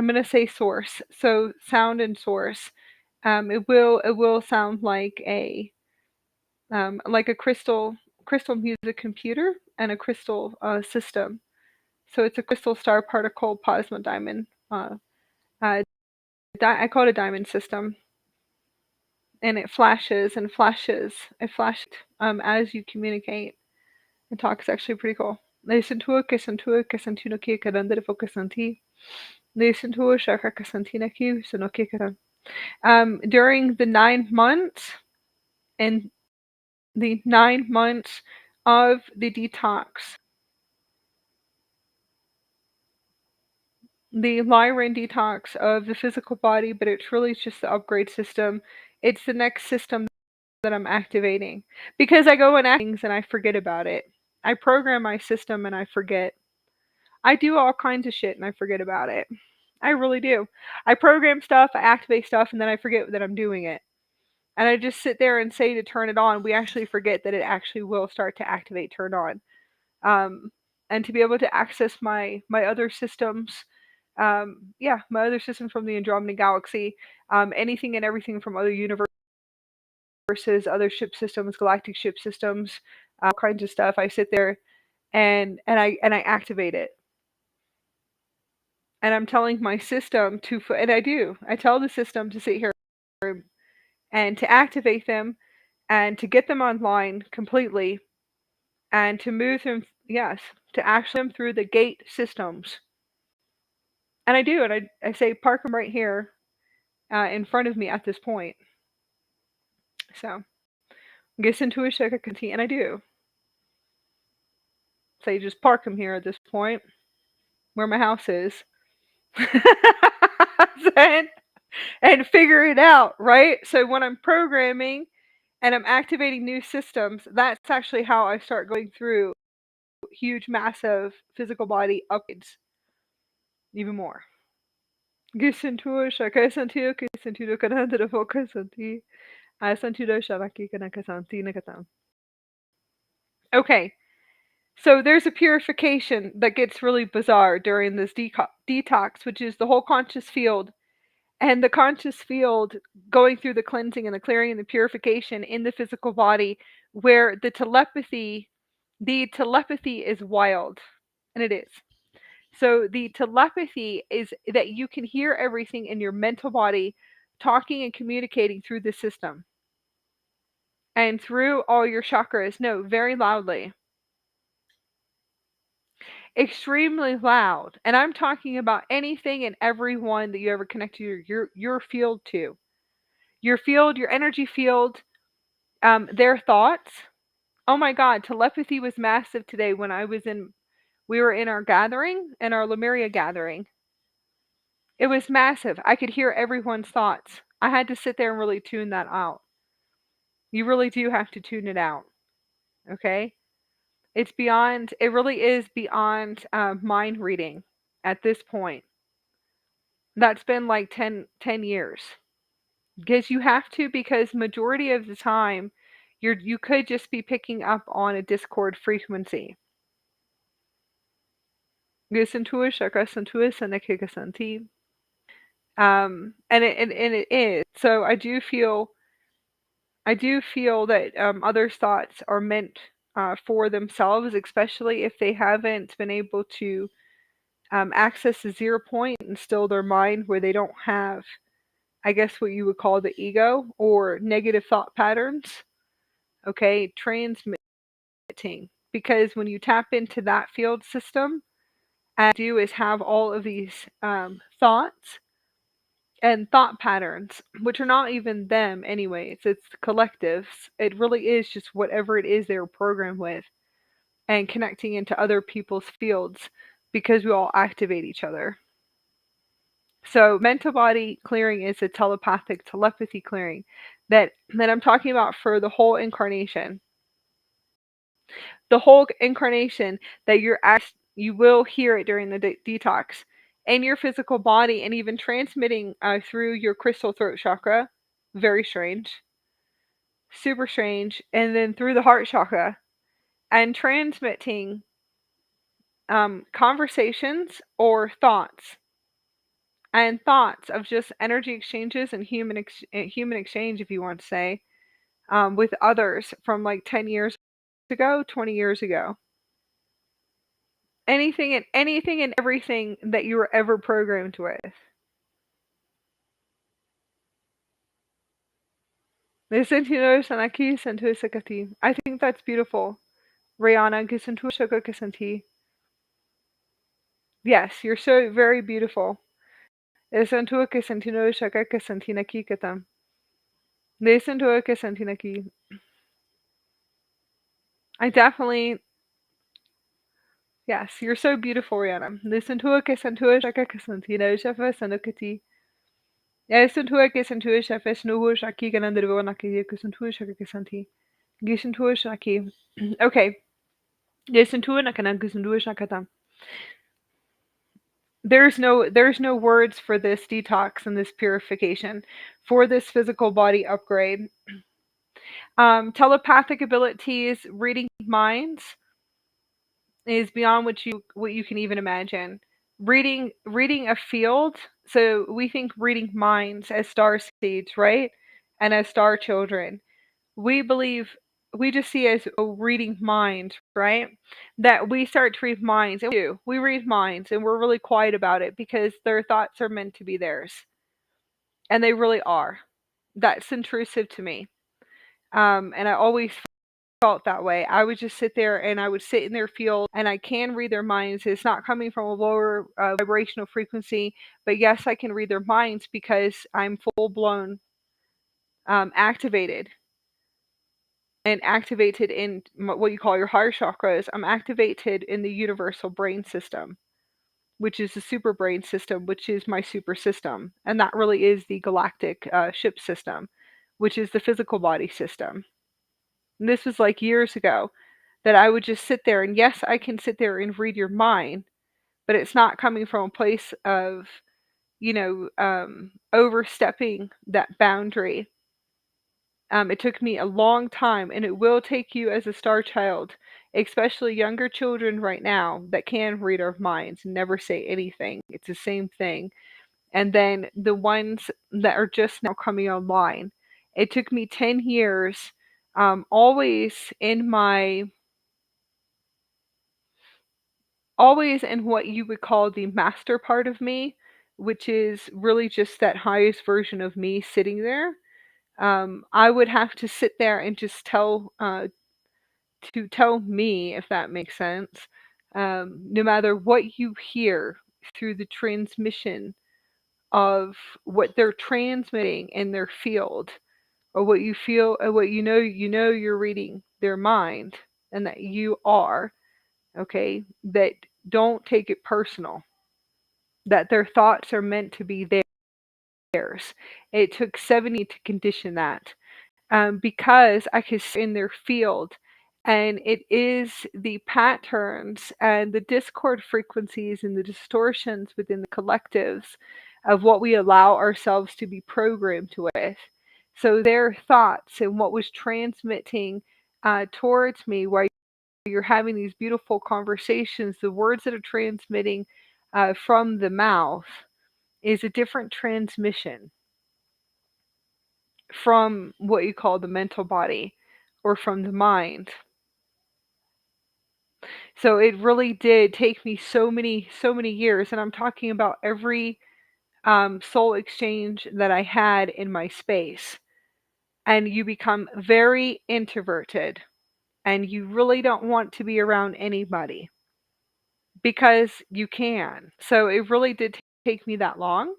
going to say source. So sound and source. It will sound like a crystal music computer and a crystal system. So it's a crystal star particle plasma diamond. I call it a diamond system, and it flashes and flashes. It flashes as you communicate and talk. Is actually pretty cool. Listen to it, listen to it, listen to it, listen to it, listen to it. Listen to it, listen to it. During the 9 months, and the 9 months of the detox, the Lyran detox of the physical body, but it's really just the upgrade system. It's the next system that I'm activating, because I go and act things and I forget about it. I program my system and I forget. I do all kinds of shit and I forget about it. I really do. I program stuff, I activate stuff, and then I forget that I'm doing it. And I just sit there and say to turn it on. We actually forget that it actually will start to activate, turn on. Um, and to be able to access my other systems, yeah, my other systems from the Andromeda Galaxy, anything and everything from other universes, other ship systems, galactic ship systems, all kinds of stuff. I sit there and I activate it. And I'm telling my system and I do. I tell the system to sit here and to activate them and to get them online completely and to move them, yes, to actually them through the gate systems. And I do, and I say park them right here in front of me at this point. So, get into a shakakanti, and I do. Say just park them here at this point where my house is. and, and figure it out, right? So when I'm programming and I'm activating new systems, that's actually how I start going through huge, massive physical body upgrades even more. Gisintua shaka santia kisintudo kananda de foca santi. I santudo sharaki kanaka santi nakatam. Okay, so there's a purification that gets really bizarre during this detox, which is the whole conscious field. And the conscious field going through the cleansing and the clearing and the purification in the physical body, where the telepathy is wild. And it is. So the telepathy is that you can hear everything in your mental body talking and communicating through the system and through all your chakras. No, very loudly. Extremely loud. And I'm talking about anything and everyone that you ever connect to your field to. Your field, your energy field, their thoughts. Oh my god, telepathy was massive today when we were in our gathering, in our Lemuria gathering. It was massive. I could hear everyone's thoughts. I had to sit there and really tune that out. You really do have to tune it out. Okay? It really is beyond mind reading at this point. That's been like 10 years. Because you have to, because majority of the time, you could just be picking up on a Discord frequency. And it is. So I do feel that others' thoughts are meant for themselves, especially if they haven't been able to access the zero point and still their mind where they don't have, I guess, what you would call the ego or negative thought patterns. Okay, transmitting. Because when you tap into that field system, and do is have all of these thoughts and thought patterns, which are not even them anyways, it's the collectives. It really is just whatever it is they were programmed with and connecting into other people's fields because we all activate each other. So mental body clearing is a telepathic telepathy clearing that I'm talking about for the whole incarnation. The whole incarnation that you will hear it during the detox in your physical body and even transmitting through your crystal throat chakra. Very strange. Super strange. And then through the heart chakra and transmitting conversations or thoughts and thoughts of just energy exchanges and human exchange, if you want to say, with others from like 10 years ago, 20 years ago. Anything and everything that you were ever programmed with. Listen to those and aquí sentu sakati. I think that's beautiful. Rihanna gisentu shaka kisanti. Yes, you're so very beautiful. Esentu kisantino shaka kisantina kikatam. Listen to kisantina ki. I definitely yes, you're so beautiful, Rihanna. Listen to kisantu shaka kisantino shafa sanukati. Esentu kisantu shafa snu shaki ganandru naki kisantu shaka kisanti. Gisentu shaki. Okay. There's no words for this detox and this purification for this physical body upgrade. Telepathic abilities, reading minds is beyond what you can even imagine. Reading a field, so we think reading minds as star seeds, right? And as star children. We believe we just see as reading minds, right? That we start to read minds, and we read minds, and we're really quiet about it because their thoughts are meant to be theirs, and they really are. That's intrusive to me, and I always felt that way. I would just sit there and I would sit in their field, and I can read their minds. It's not coming from a lower vibrational frequency, but yes, I can read their minds because I'm full blown activated and activated in what you call your higher chakras. I'm activated in the universal brain system, which is the super brain system, which is my super system. And that really is the galactic ship system, which is the physical body system. And this was like years ago that I would just sit there, and yes, I can sit there and read your mind, but it's not coming from a place of overstepping that boundary. It took me a long time, and it will take you as a star child, especially younger children right now that can read our minds and never say anything. It's the same thing. And then the ones that are just now coming online. It took me 10 years, always in what you would call the master part of me, which is really just that highest version of me sitting there. I would have to sit there and just tell me, if that makes sense, no matter what you hear through the transmission of what they're transmitting in their field, or what you feel, or what you're reading their mind, and that you are, okay, that don't take it personal, that their thoughts are meant to be theirs. It took 70 to condition that, because I could see in their field. And it is the patterns and the discord frequencies and the distortions within the collectives of what we allow ourselves to be programmed with. So their thoughts and what was transmitting towards me, while you're having these beautiful conversations, the words that are transmitting from the mouth is a different transmission from what you call the mental body or from the mind. So it really did take me so many years, and I'm talking about every soul exchange that I had in my space. And you become very introverted, and you really don't want to be around anybody because you can. So it really did take me that long,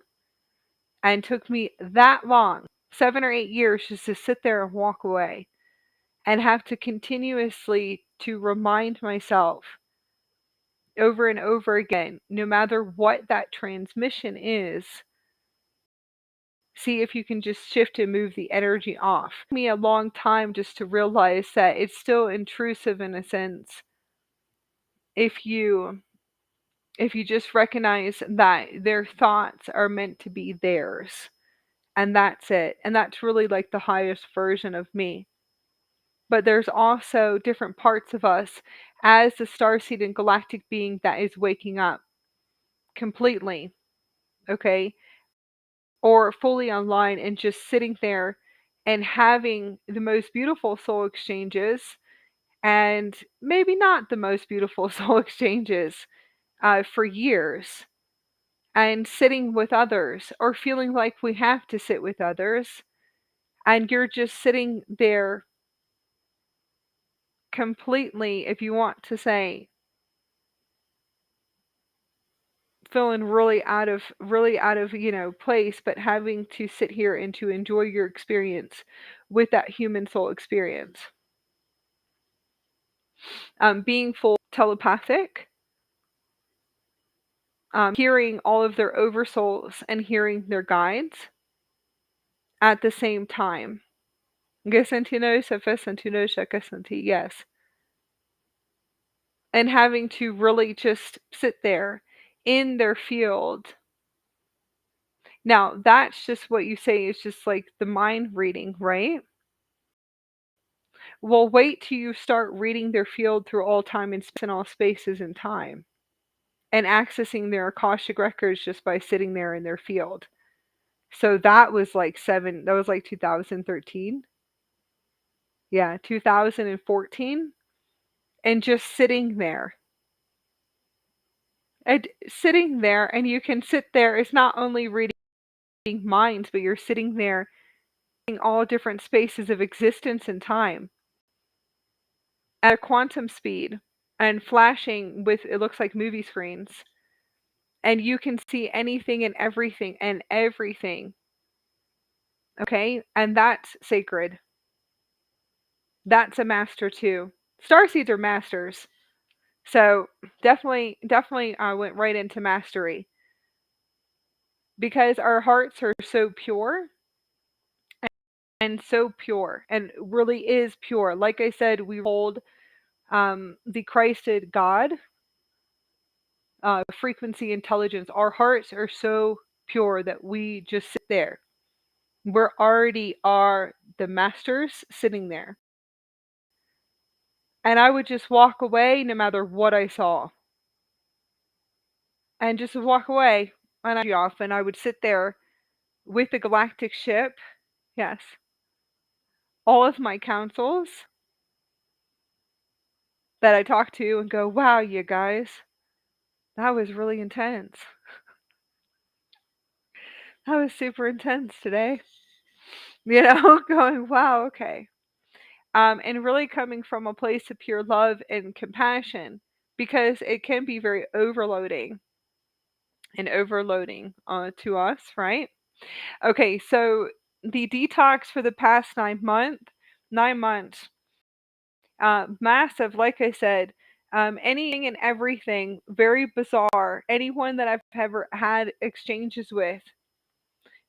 and took me that long, 7 or 8 years, just to sit there and walk away, and have to continuously to remind myself over and over again, no matter what that transmission is, see if you can just shift and move the energy off. It took me a long time just to realize that it's still intrusive in a sense, if you just recognize that their thoughts are meant to be theirs, and that's it. And that's really like the highest version of me. But there's also different parts of us as the starseed and galactic being that is waking up completely, okay, or fully online, and just sitting there and having the most beautiful soul exchanges, and maybe not the most beautiful soul exchanges for years, and sitting with others, or feeling like we have to sit with others, and you're just sitting there completely, if you want to say, feeling really out of place, but having to sit here and to enjoy your experience with that human soul experience. Being full telepathic, hearing all of their oversouls and hearing their guides at the same time. Yes. And having to really just sit there in their field. Now, that's just what you say is just like the mind reading, right? Well, wait till you start reading their field through all time and space, and all spaces and time, and accessing their Akashic records just by sitting there in their field. So that was like 2013. Yeah, 2014. And just sitting there. And sitting there, and you can sit there, it's not only reading minds, but you're sitting there in all different spaces of existence and time at a quantum speed, and flashing with, it looks like movie screens, and you can see anything and everything, okay? And that's sacred. That's a master too. Starseeds are masters. So definitely I went right into mastery, because our hearts are so pure, and so pure, and really is pure. Like I said, we hold the Christed God frequency intelligence. Our hearts are so pure that we just sit there. We're already are the masters sitting there. And I would just walk away no matter what I saw. And just walk away and I'd be off and I would sit there with the galactic ship. Yes. All of my councils that I talked to and go, wow, you guys, that was really intense. That was super intense today. Going, wow, okay. And really coming from a place of pure love and compassion because it can be very overloading to us, right? Okay, so the detox for the past 9 months, massive, like I said, anything and everything, very bizarre. Anyone that I've ever had exchanges with.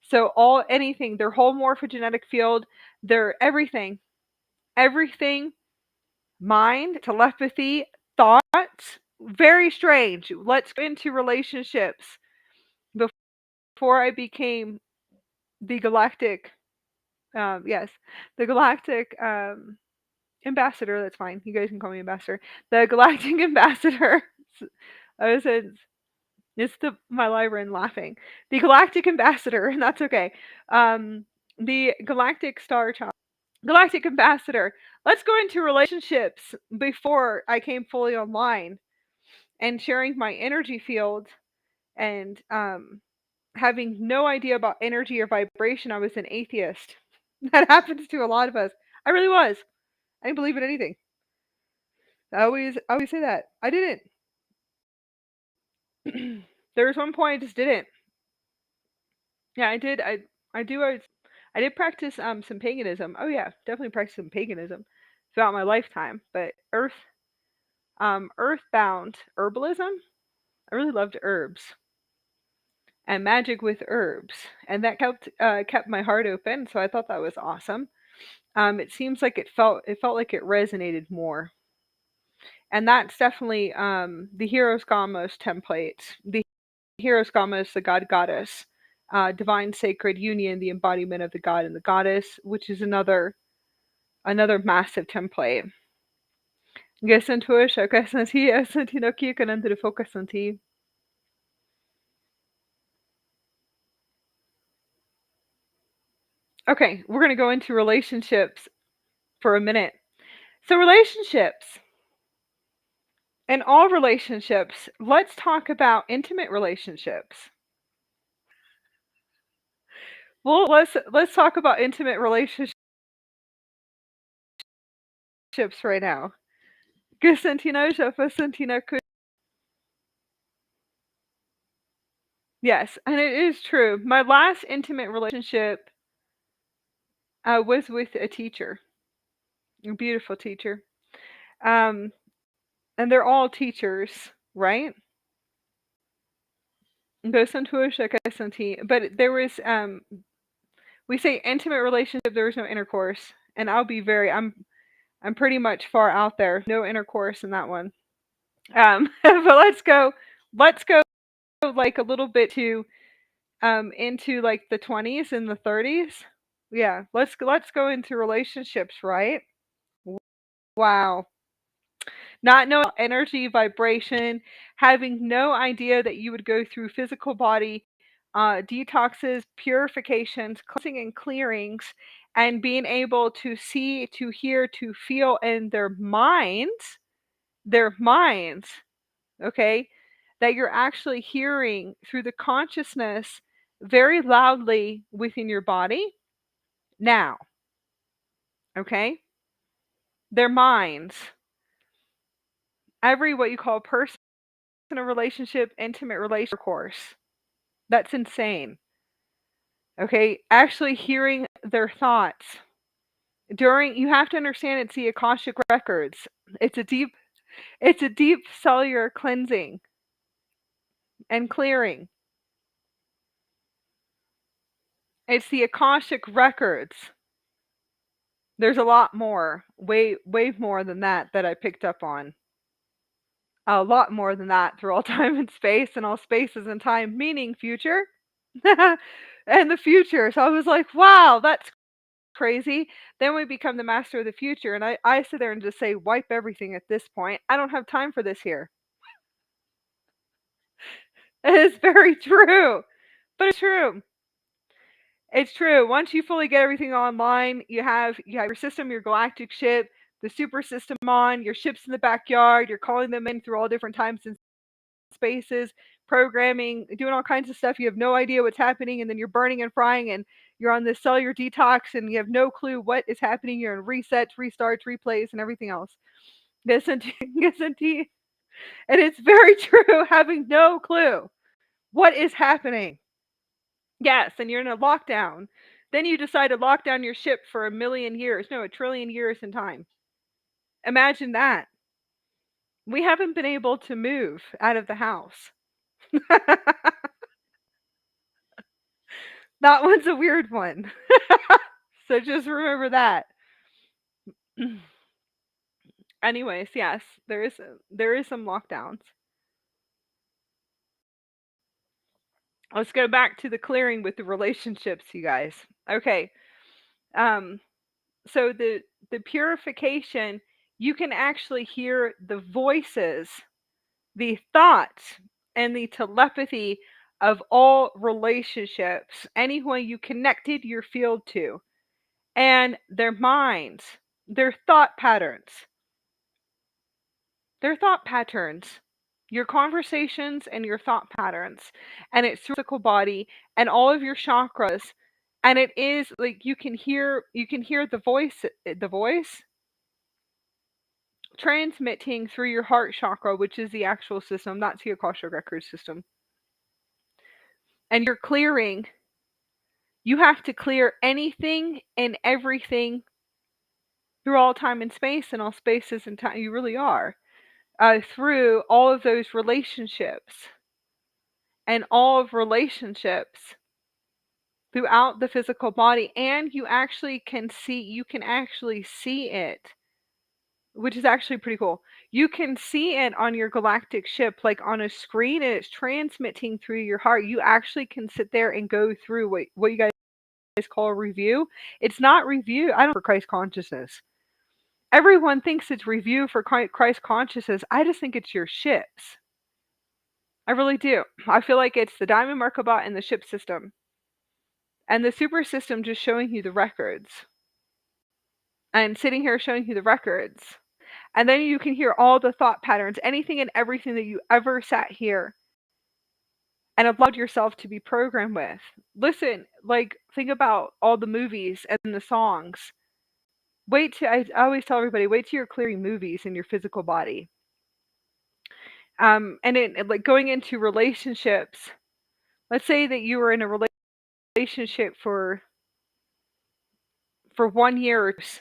So anything, their whole morphogenetic field, their everything, mind, telepathy, thoughts, very strange. Let's go into relationships. Before I became the galactic, yes, the galactic ambassador. That's fine. You guys can call me ambassador. The galactic ambassador. I was in. It's my Lyran laughing. The galactic ambassador, and that's okay. The galactic star child. Galactic ambassador. Let's go into relationships before I came fully online and sharing my energy field and having no idea about energy or vibration. I was an atheist. That happens to a lot of us. I really was. I didn't believe in anything. I always say that. I didn't. There was one point I just didn't. Yeah, I did. I do. I did practice some paganism. Oh yeah, definitely practice some paganism throughout my lifetime. But earthbound herbalism. I really loved herbs and magic with herbs, and that kept my heart open. So I thought that was awesome. It seems like it felt like it resonated more, and that's definitely the Heroes Gamos template. The Heroes Gamos, the god goddess, divine sacred union, the embodiment of the god and the goddess, which is another massive template. Okay, we're going to go into relationships for a minute. So, relationships. In all relationships, let's talk about intimate relationships. Well, let's talk about intimate relationships right now. Yes, and it is true. My last intimate relationship was with a teacher, a beautiful teacher. And they're all teachers, right? But there was we say intimate relationship. There was no intercourse, and I'm pretty much far out there. No intercourse in that one. But let's go like a little bit to into like the 20s and the 30s. Yeah, let's go into relationships, right? Wow. Not knowing energy, vibration, having no idea that you would go through physical body detoxes, purifications, cleansing and clearings, and being able to see, to hear, to feel in their minds, okay, that you're actually hearing through the consciousness very loudly within your body now, okay? Their minds, every what you call personal relationship, intimate relationship, course. That's insane. Okay, actually hearing their thoughts. You have to understand it's the Akashic records. It's a deep cellular cleansing and clearing. It's the Akashic records. There's a lot more, way more than that I picked up on. A lot more than that through all time and space and all spaces and time, meaning future. and the future. So I was like, wow, that's crazy. Then we become the master of the future. And I sit there and just say, wipe everything at this point. I don't have time for this here. It is very true. But it's true. It's true. Once you fully get everything online, you have your system, your galactic ship, the super system on, your ships in the backyard, you're calling them in through all different times and spaces, programming, doing all kinds of stuff. You have no idea what's happening, and then you're burning and frying, and you're on this cellular detox, and you have no clue what is happening. You're in resets, restarts, replays, and everything else. Listen to, listen to you. And it's very true, having no clue what is happening. Yes, and you're in a lockdown. Then you decide to lock down your ship for 1,000,000 years. No, 1,000,000,000,000 in time. Imagine that. We haven't been able to move out of the house. That one's a weird one. So just remember that. Anyways, yes, there is some lockdowns. Let's go back to the clearing with the relationships, you guys. Okay. Um so the purification, you can actually hear the voices, the thoughts, and the telepathy of all relationships, anyone you connected your field to, and their minds, their thought patterns, their thought patterns, your conversations and your thought patterns, and it's through your physical body and all of your chakras, and it is like you can hear the voice transmitting through your heart chakra, which is the actual system, that's the Akasha record system. And you're clearing, you have to clear anything and everything through all time and space and all spaces and time. You really are. Through all of those relationships and all of relationships throughout the physical body. And you can actually see it, which is actually pretty cool. You can see it on your galactic ship, like on a screen, and it's transmitting through your heart. You actually can sit there and go through what you guys call a review. It's not review. I don't for Christ consciousness. Everyone thinks it's review for Christ consciousness. I just think it's your ships. I really do. I feel like it's the Diamond Merkabah and the ship system. And the super system just showing you the records. And sitting here showing you the records. And then you can hear all the thought patterns, anything and everything that you ever sat here and allowed yourself to be programmed with. Listen, like, think about all the movies and the songs. I always tell everybody, wait till you're clearing movies in your physical body. And like going into relationships. Let's say that you were in a relationship for 1 year or two.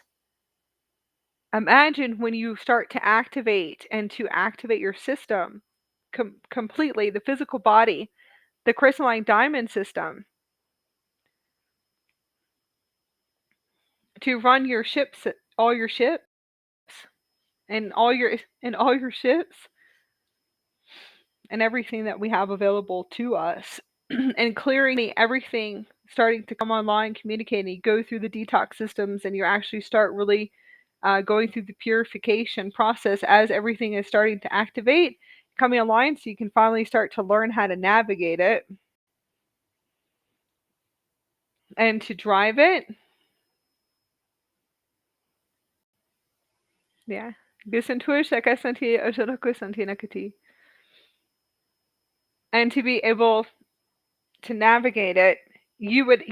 Imagine when you start to activate your system completely, the physical body, the crystalline diamond system, to run your ships, all your ships, and all your ships, and everything that we have available to us, and clearing everything, starting to come online, communicating, go through the detox systems, and you actually start really going through the purification process as everything is starting to activate, coming online, so you can finally start to learn how to navigate it and to drive it. Yeah. And to be able to navigate it, you would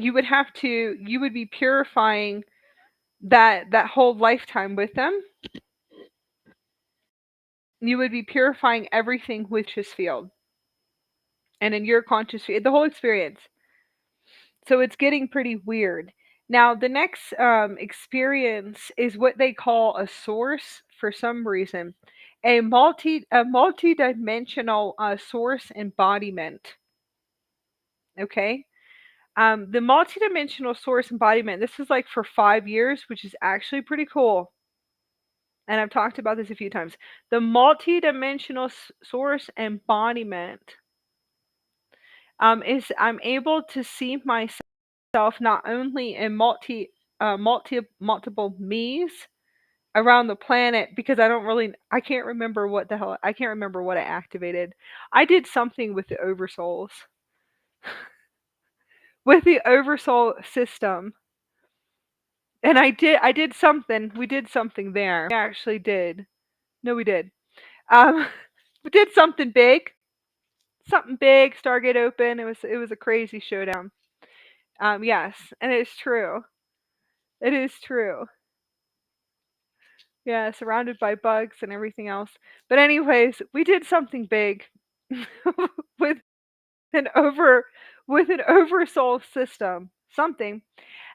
be purifying that whole lifetime with them. You would be purifying everything with this field and in your conscious field, the whole experience. So it's getting pretty weird. Now, the next experience is what they call a source for some reason, a multi-dimensional source embodiment. Okay, the multi-dimensional source embodiment. This is like for 5 years, which is actually pretty cool. And I've talked about this a few times. The multi-dimensional source embodiment is I'm able to see myself not only in multiple me's around the planet, because I can't remember I can't remember what I activated. I did something with the oversouls. With the oversoul system. And I did something. We did something there. We actually did. No, we did. Um we did something big. Something big, Stargate open. It was a crazy showdown. Yes, and it's true. It is true. Yeah, surrounded by bugs and everything else. But anyways, we did something big with an over with an oversoul system. Something.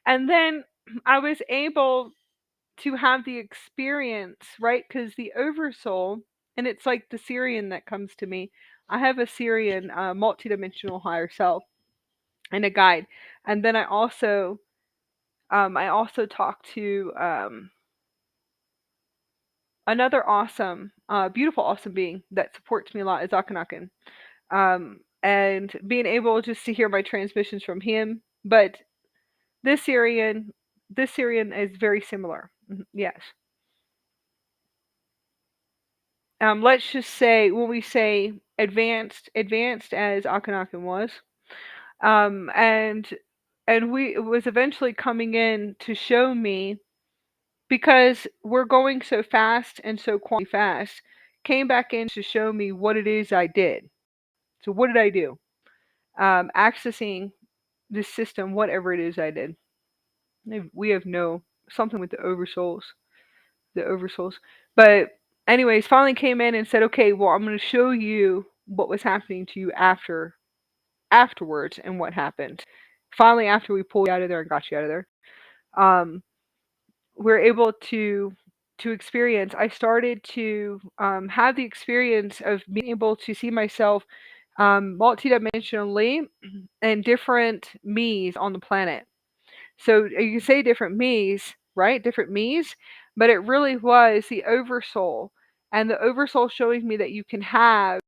And then I was able to have the experience, right? Because the oversoul, and it's like the Syrian that comes to me. I have a Syrian multidimensional higher self and a guide. And then I also talk to another awesome, beautiful, awesome being that supports me a lot is Akhenaten. And being able just to hear my transmissions from him. But this Syrian, this Syrian is very similar. Yes. Let's just say when we say advanced as Akhenaten was, and we it was eventually coming in to show me, because we're going so fast and so quantity fast, came back in to show me what it is I did. So what did I do? Accessing this system, whatever it is I did. We have no something with the oversouls, the oversouls. But anyways, finally came in and said, okay, well, I'm going to show you what was happening to you afterwards and what happened. Finally, after we pulled you out of there and got you out of there, um, we're able to experience. I started to have the experience of being able to see myself multidimensionally and different me's on the planet. So you can say different me's, right? Different me's, but it really was the oversoul, and the oversoul showing me that you can have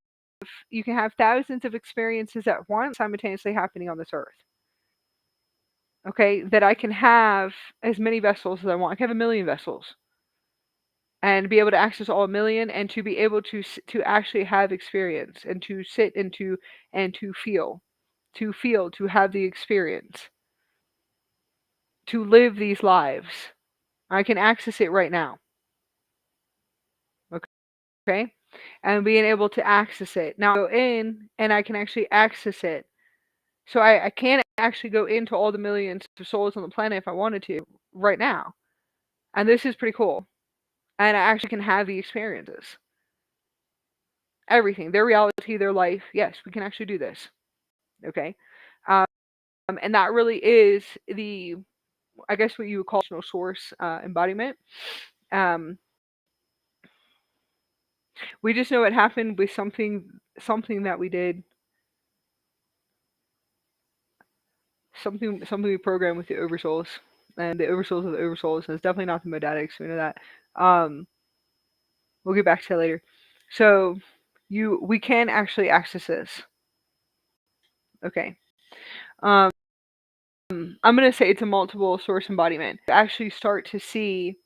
thousands of experiences at once simultaneously happening on this earth. Okay, that I can have as many vessels as I want. I can have a million vessels and be able to access all a million, and to be able to actually have experience and to sit and to have the experience, to live these lives. I can access it right now. Okay, and being able to access it now, go in and I can actually access it. So I can actually go into all the millions of souls on the planet if I wanted to right now, and this is pretty cool. And I actually can have the experiences, everything, their reality, their life. Yes, we can actually do this. Okay, um, and that really is the, I guess, what you would call source embodiment. Um, we just know it happened with something that we did, something we programmed with the oversouls, and the oversouls of the oversouls. And it's definitely not the modatics. We know that. We'll get back to that later. So we can actually access this. Okay. Um, I'm gonna say it's a multiple source embodiment. Actually start to see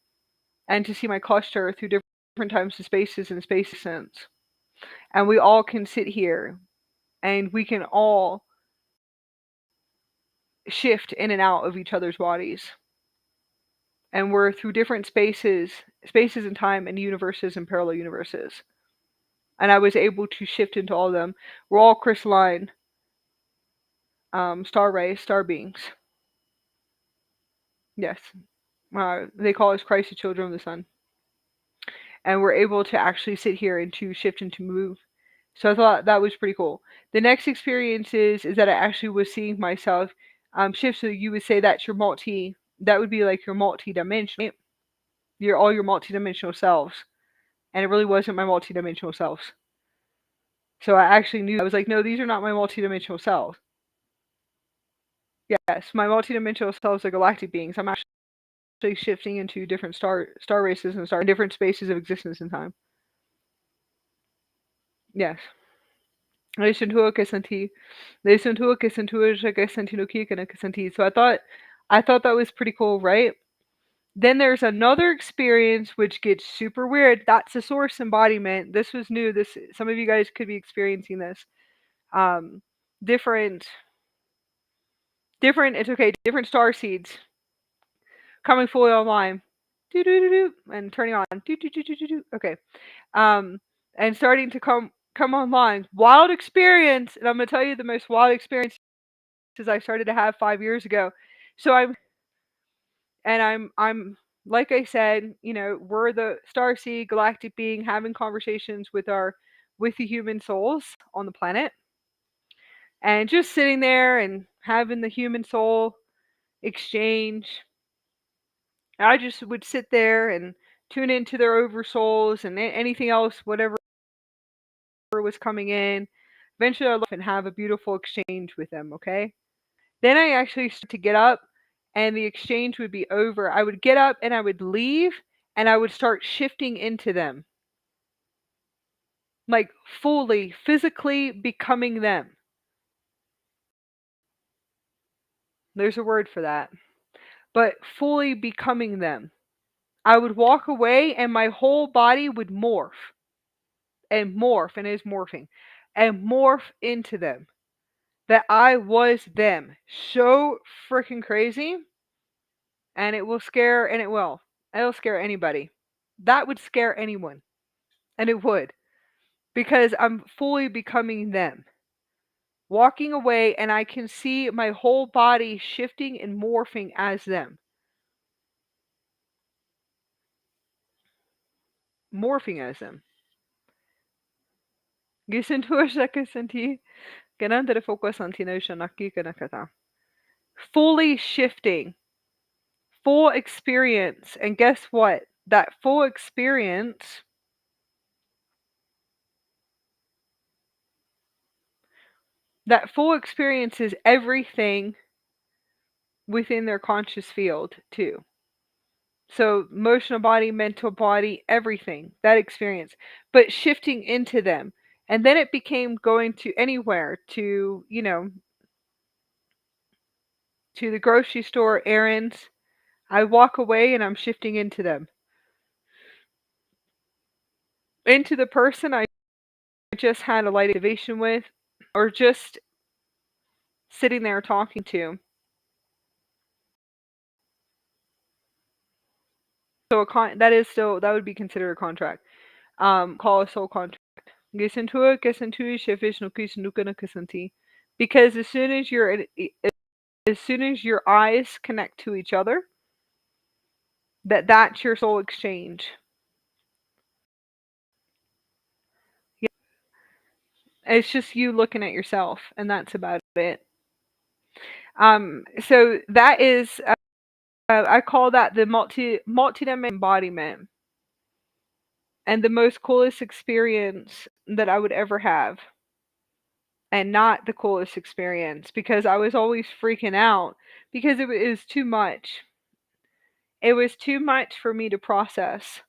and to see my cluster through different times and spaces and space sense. And we all can sit here and we can all shift in and out of each other's bodies. And we're through different spaces and time and universes and parallel universes. And I was able to shift into all of them. We're all crystalline star rays, star beings. Yes. They call us Christ, the children of the sun. And we're able to actually sit here and to shift and to move. So I thought that was pretty cool. The next experience is that I actually was seeing myself shift. So you would say that would be like your multi-dimensional, all your multi-dimensional selves. And it really wasn't my multi-dimensional selves. So I actually knew, I was like, no, these are not my multi-dimensional selves. Yes, my multi-dimensional selves are galactic beings. I'm actually shifting into different star races and different spaces of existence and time. Yes. Leishentua Kesanti. Leishentua Kesantua Shakasantino Kikana Kesanti. So I thought that was pretty cool, right? Then there's another experience which gets super weird. That's the source embodiment. This was new. Some of you guys could be experiencing this. Um, different, it's okay. Different star seeds coming fully online, and turning on, okay, and starting to come online. Wild experience, and I'm gonna tell you the most wild experiences I started to have 5 years ago. So I'm like I said, we're the Starseed galactic being having conversations with the human souls on the planet, and just sitting there and having the human soul exchange. I just would sit there and tune into their oversouls and anything else, whatever was coming in. Eventually, I'd and have a beautiful exchange with them, okay? Then I actually started to get up and the exchange would be over. I would get up and I would leave and I would start shifting into them. Like fully, physically becoming them. There's a word for that. But fully becoming them. I would walk away and my whole body would morph and is morphing and morph into them. That I was them. So freaking crazy. And it will scare, and it will. It'll scare anybody. That would scare anyone. And it would. Because I'm fully becoming them. Walking away, and I can see my whole body shifting and morphing as them. Morphing as them. Fully shifting. Full experience. And guess what? That full experience is everything within their conscious field too. So emotional body, mental body, everything, that experience, but shifting into them. And then it became going to anywhere, to, to the grocery store, errands. I walk away and I'm shifting into them. Into the person I just had a light activation with, or just sitting there talking to. So that would be considered a contract. Call a soul contract. Because as soon as your eyes connect to each other, that's your soul exchange. It's just you looking at yourself, and that's about it. So that is, I call that the multi-dimensional embodiment, and the most coolest experience that I would ever have. And not the coolest experience, because I was always freaking out because it was too much. It was too much for me to process.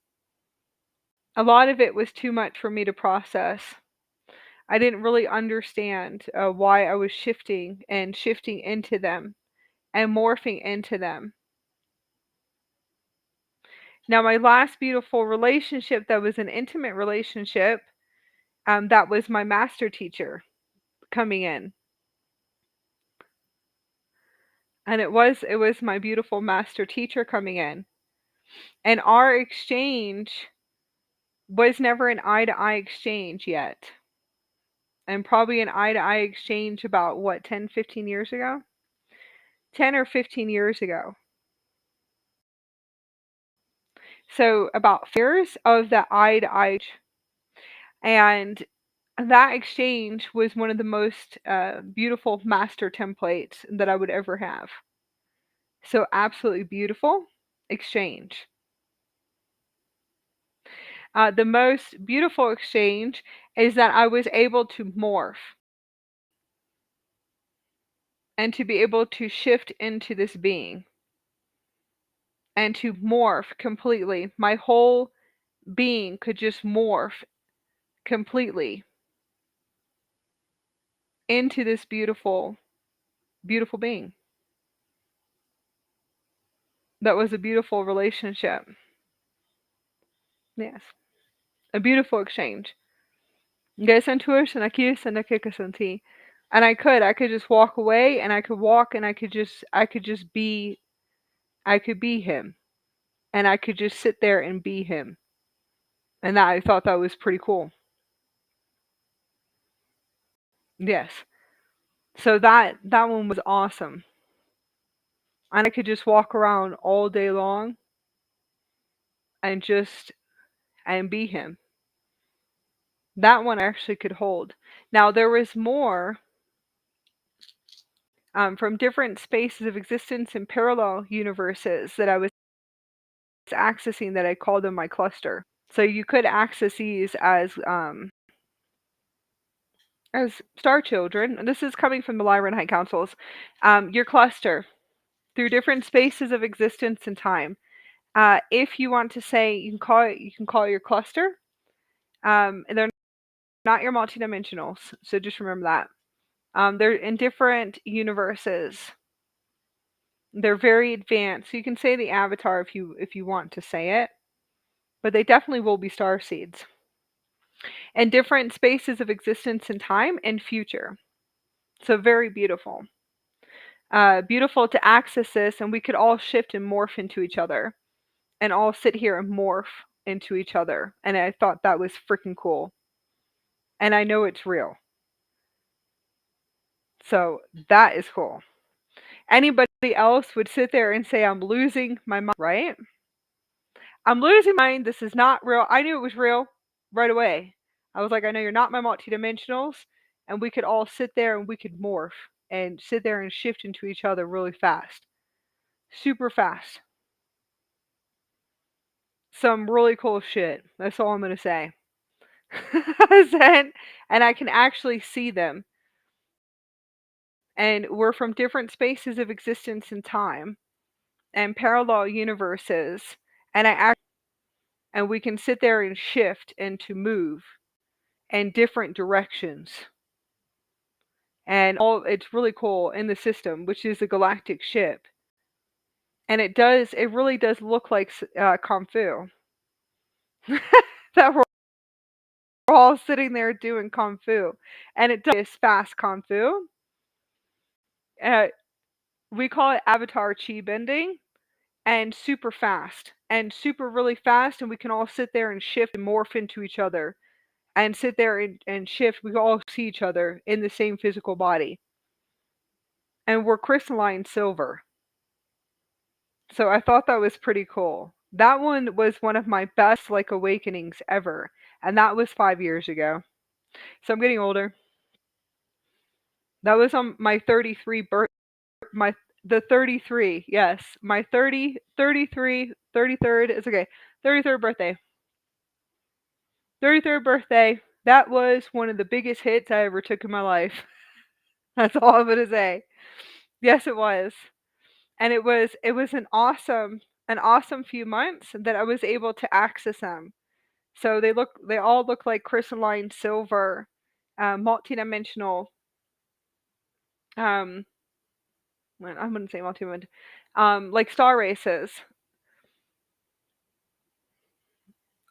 A lot of it was too much for me to process. I didn't really understand why I was shifting into them and morphing into them. Now, my last beautiful relationship that was an intimate relationship, that was my master teacher coming in. And it was my beautiful master teacher coming in. And our exchange was never an eye-to-eye exchange yet. And probably an eye-to-eye exchange about, what, 10, 15 years ago? 10 or 15 years ago. So about fears of the eye-to-eye. And that exchange was one of the most beautiful master templates that I would ever have. So absolutely beautiful exchange. The most beautiful exchange is that I was able to morph and to be able to shift into this being and to morph completely. My whole being could just morph completely. into this beautiful, beautiful being. That was a beautiful relationship. Yes. A beautiful exchange. And I could just walk away, and I could walk, and I could just be, I could be him. And I could just sit there and be him. And that, I thought that was pretty cool. Yes. So that one was awesome. And I could just walk around all day long and just and be him. That one I actually could hold. Now there was more from different spaces of existence and parallel universes that I was accessing, that I called them my cluster. So you could access these as star children. And this is coming from the Lyran High Councils. Your cluster through different spaces of existence and time. If you want to say, you can call it your cluster. They're not your multidimensionals, so just remember that. They're in different universes. They're very advanced. So you can say the avatar if you want to say it, but they definitely will be star seeds. And different spaces of existence and time and future. So very beautiful. Beautiful to access this, and we could all shift and morph into each other, and all sit here and morph into each other. And I thought that was freaking cool. And I know it's real. So that is cool. Anybody else would sit there and say, I'm losing my mind, right? I'm losing my mind. This is not real. I knew it was real right away. I was like, I know you're not my multidimensionals. And we could all sit there and we could morph and sit there and shift into each other really fast. Super fast. Some really cool shit. That's all I'm going to say. And I can actually see them. And we're from different spaces of existence and time and parallel universes. And we can sit there and shift and to move in different directions. And all, it's really cool in the system, which is a galactic ship. And it really does look like Kung Fu. That we're all sitting there doing Kung Fu. And it does fast Kung Fu. We call it avatar chi bending, and super fast. And super really fast, and we can all sit there and shift and morph into each other. And sit there and shift. We all see each other in the same physical body. And we're crystalline silver. So I thought that was pretty cool. That one was one of my best like awakenings ever. And that was 5 years ago. So I'm getting older. That was on my 33 my the 33, yes. My 33rd, it's okay. 33rd birthday. 33rd birthday. That was one of the biggest hits I ever took in my life. That's all I'm gonna say. Yes, it was. And it was an awesome few months that I was able to access them. So they all look like crystalline silver, multidimensional. Um, well, I wouldn't say multidimensional. Like star races.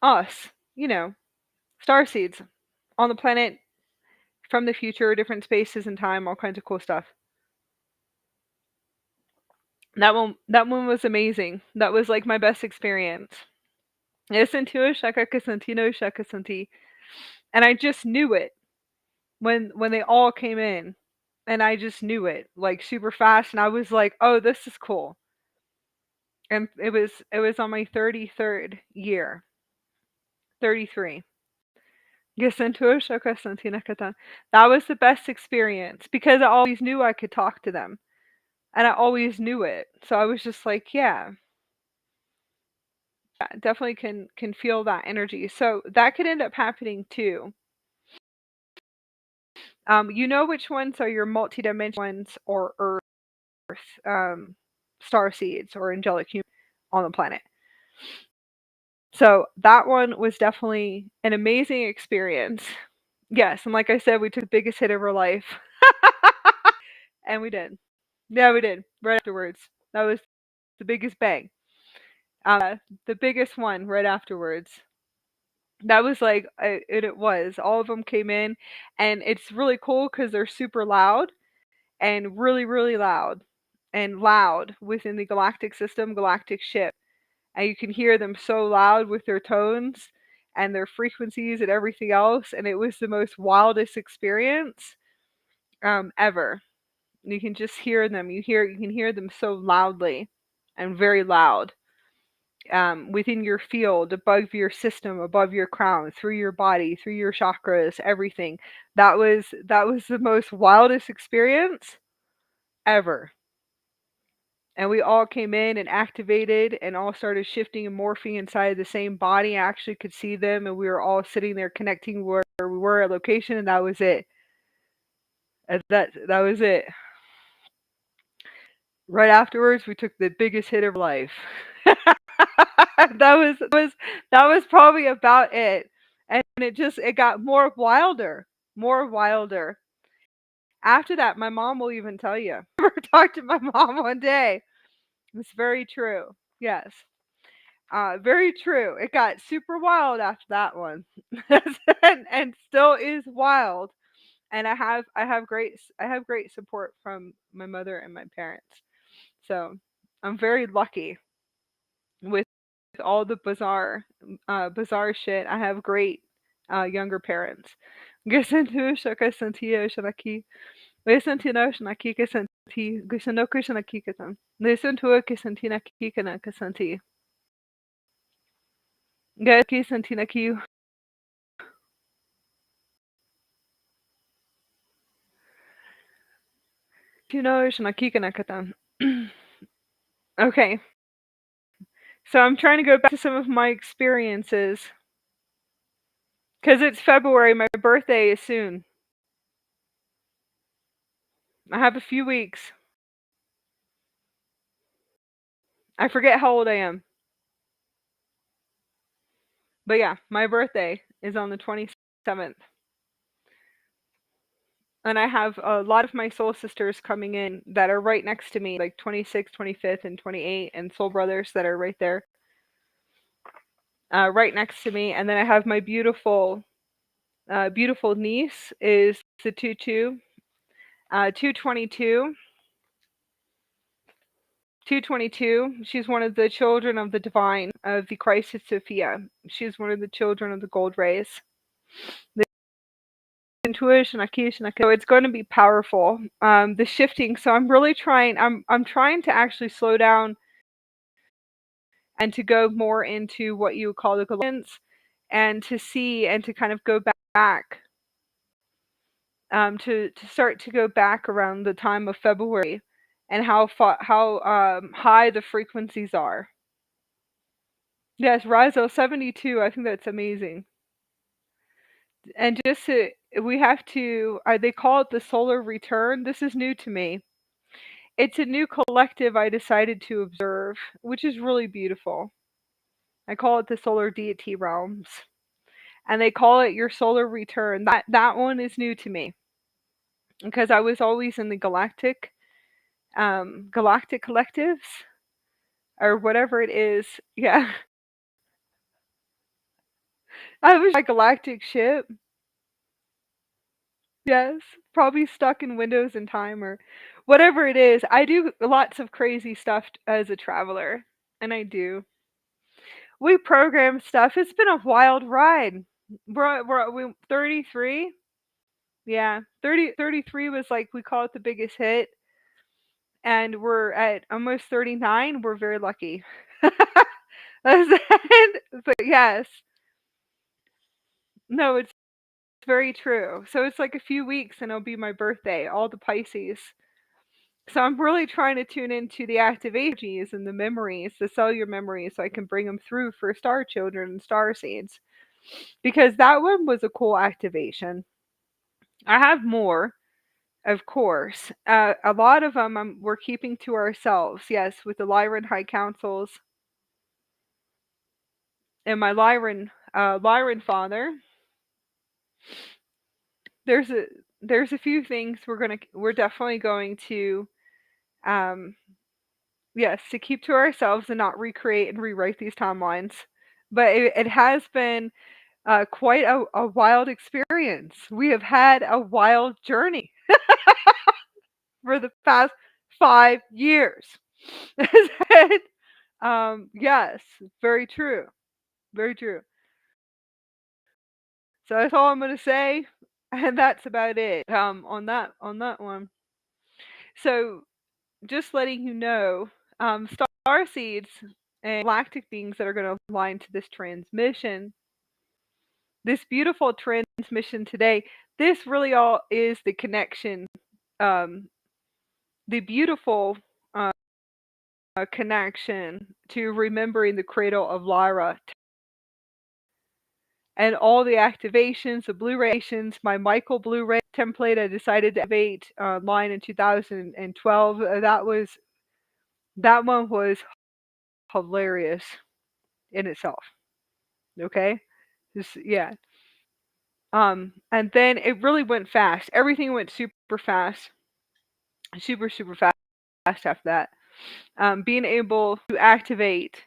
Us, star seeds on the planet from the future, different spaces and time, all kinds of cool stuff. That one was amazing. That was like my best experience. And I just knew it when they all came in, and I just knew it like super fast, and I was like, "Oh, this is cool." And it was on my 33rd year. 33. That was the best experience because I always knew I could talk to them. And I always knew it. So I was just like, yeah, definitely can feel that energy. So that could end up happening too. You know which ones are your multidimensional ones or Earth star seeds or angelic humans on the planet. So that one was definitely an amazing experience. Yes, and like I said, we took the biggest hit of our life. And we did. Yeah, we did. Right afterwards. That was the biggest bang. The biggest one right afterwards. That was like, it was. All of them came in, and it's really cool because they're super loud and really, really loud and loud within the galactic system, galactic ship. And you can hear them so loud with their tones and their frequencies and everything else. And it was the most wildest experience ever. You can just hear them. You can hear them so loudly and very loud within your field, above your system, above your crown, through your body, through your chakras, everything. That was the most wildest experience ever. And we all came in and activated and all started shifting and morphing inside the same body. I actually could see them, and we were all sitting there connecting where we were at location, and that was it. And that was it. Right afterwards, we took the biggest hit of life. That was probably about it. And it got more wilder. After that, my mom will even tell you. I ever talked to my mom one day. It's very true. Yes. Very true. It got super wild after that one. And still is wild. And I have great support from my mother and my parents. So I'm very lucky with all the bizarre shit. I have great younger parents. Gusto siya kay sentiyo siya naki. Listen to no siya naki kay senti. Gusto no ko siya naki kay tam. Listen to it kay senti naki kay na kay senti. Guys kay senti naki. You know siya naki kay na kay tam. Okay. So I'm trying to go back to some of my experiences. Because it's February, my birthday is soon. I have a few weeks. I forget how old I am. But yeah, my birthday is on the 27th. And I have a lot of my soul sisters coming in that are right next to me, like 26, 25th, and 28, and soul brothers that are right there, right next to me. And then I have my beautiful niece is the 222. 222. She's one of the children of the divine, of the Christos Sophia. She's one of the children of the gold rays. The intuition, Akisha, so it's going to be powerful. The shifting. So I'm really trying. I'm trying to actually slow down and to go more into what you would call the Galactic, and to see and to kind of go back. To start to go back around the time of February, and how high the frequencies are. Yes, Rizo 72. I think that's amazing. And just to, we have to, they call it the solar return. This is new to me. It's a new collective I decided to observe, which is really beautiful. I call it the solar deity realms. And they call it your solar return. That one is new to me. Because I was always in the galactic collectives or whatever it is. Yeah. I was a galactic ship. Yes, probably stuck in Windows in time or whatever it is. I do lots of crazy stuff as a traveler, and I do. We program stuff. It's been a wild ride. We 33. Yeah, 33 was like we call it the biggest hit, and we're at almost 39. We're very lucky. But yes, no, it's very true. So it's like a few weeks, and it'll be my birthday. All the Pisces. So I'm really trying to tune into the activations and the memories, the cellular memories, so I can bring them through for star children and star seeds. Because that one was a cool activation. I have more, of course. A lot of them we're keeping to ourselves. Yes, with the Lyran High Councils and my Lyran father. There's a there's a few things we're definitely going to, um, yes, to keep to ourselves and not recreate and rewrite these timelines. But it has been quite a wild experience. We have had a wild journey for the past 5 years. Yes, very true. Very true. So that's all I'm gonna say, and that's about it. On that one. So just letting you know, starseeds and galactic beings that are going to align to this transmission, this beautiful transmission today. This really all is the connection, the beautiful connection to remembering the cradle of Lyra and all the activations, the Blu-rays, my Michael Blu-ray template I decided to activate online in 2012. That one was hilarious in itself. Okay, yeah. And then it really went fast. Everything went super fast, super fast after that. Being able to activate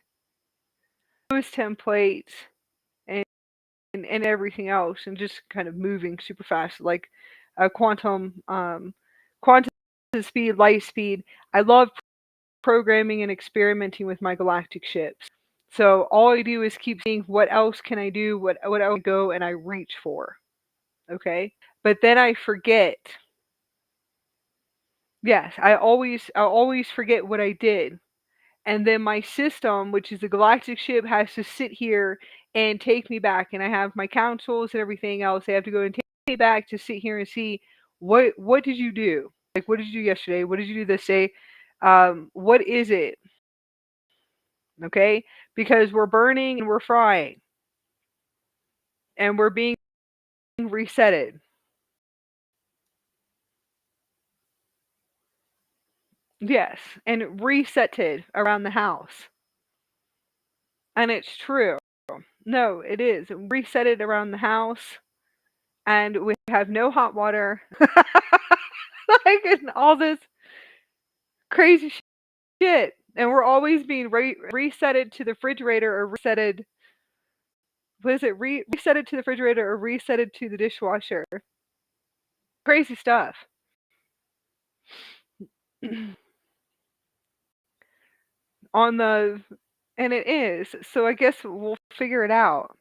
those templates and and everything else, and just kind of moving super fast, like quantum speed, light speed. I love programming and experimenting with my galactic ships. So all I do is keep seeing what else can I do, what else can I go and I reach for. Okay? But then I forget. Yes, I always forget what I did. And then my system, which is a galactic ship, has to sit here and take me back. And I have my councils and everything else. They have to go and take me back to sit here and see what did you do? Like, what did you do yesterday? What did you do this day? What is it? Okay? Because we're burning and we're frying. And we're being resetted. Yes, and resetted around the house. And it's true. No, it is. Resetted around the house, and we have no hot water. Like, and all this crazy shit. And we're always being resetted to the refrigerator or resetted. What is it? Resetted to the refrigerator or resetted to the dishwasher. Crazy stuff. On the. And it is. So I guess we'll figure it out.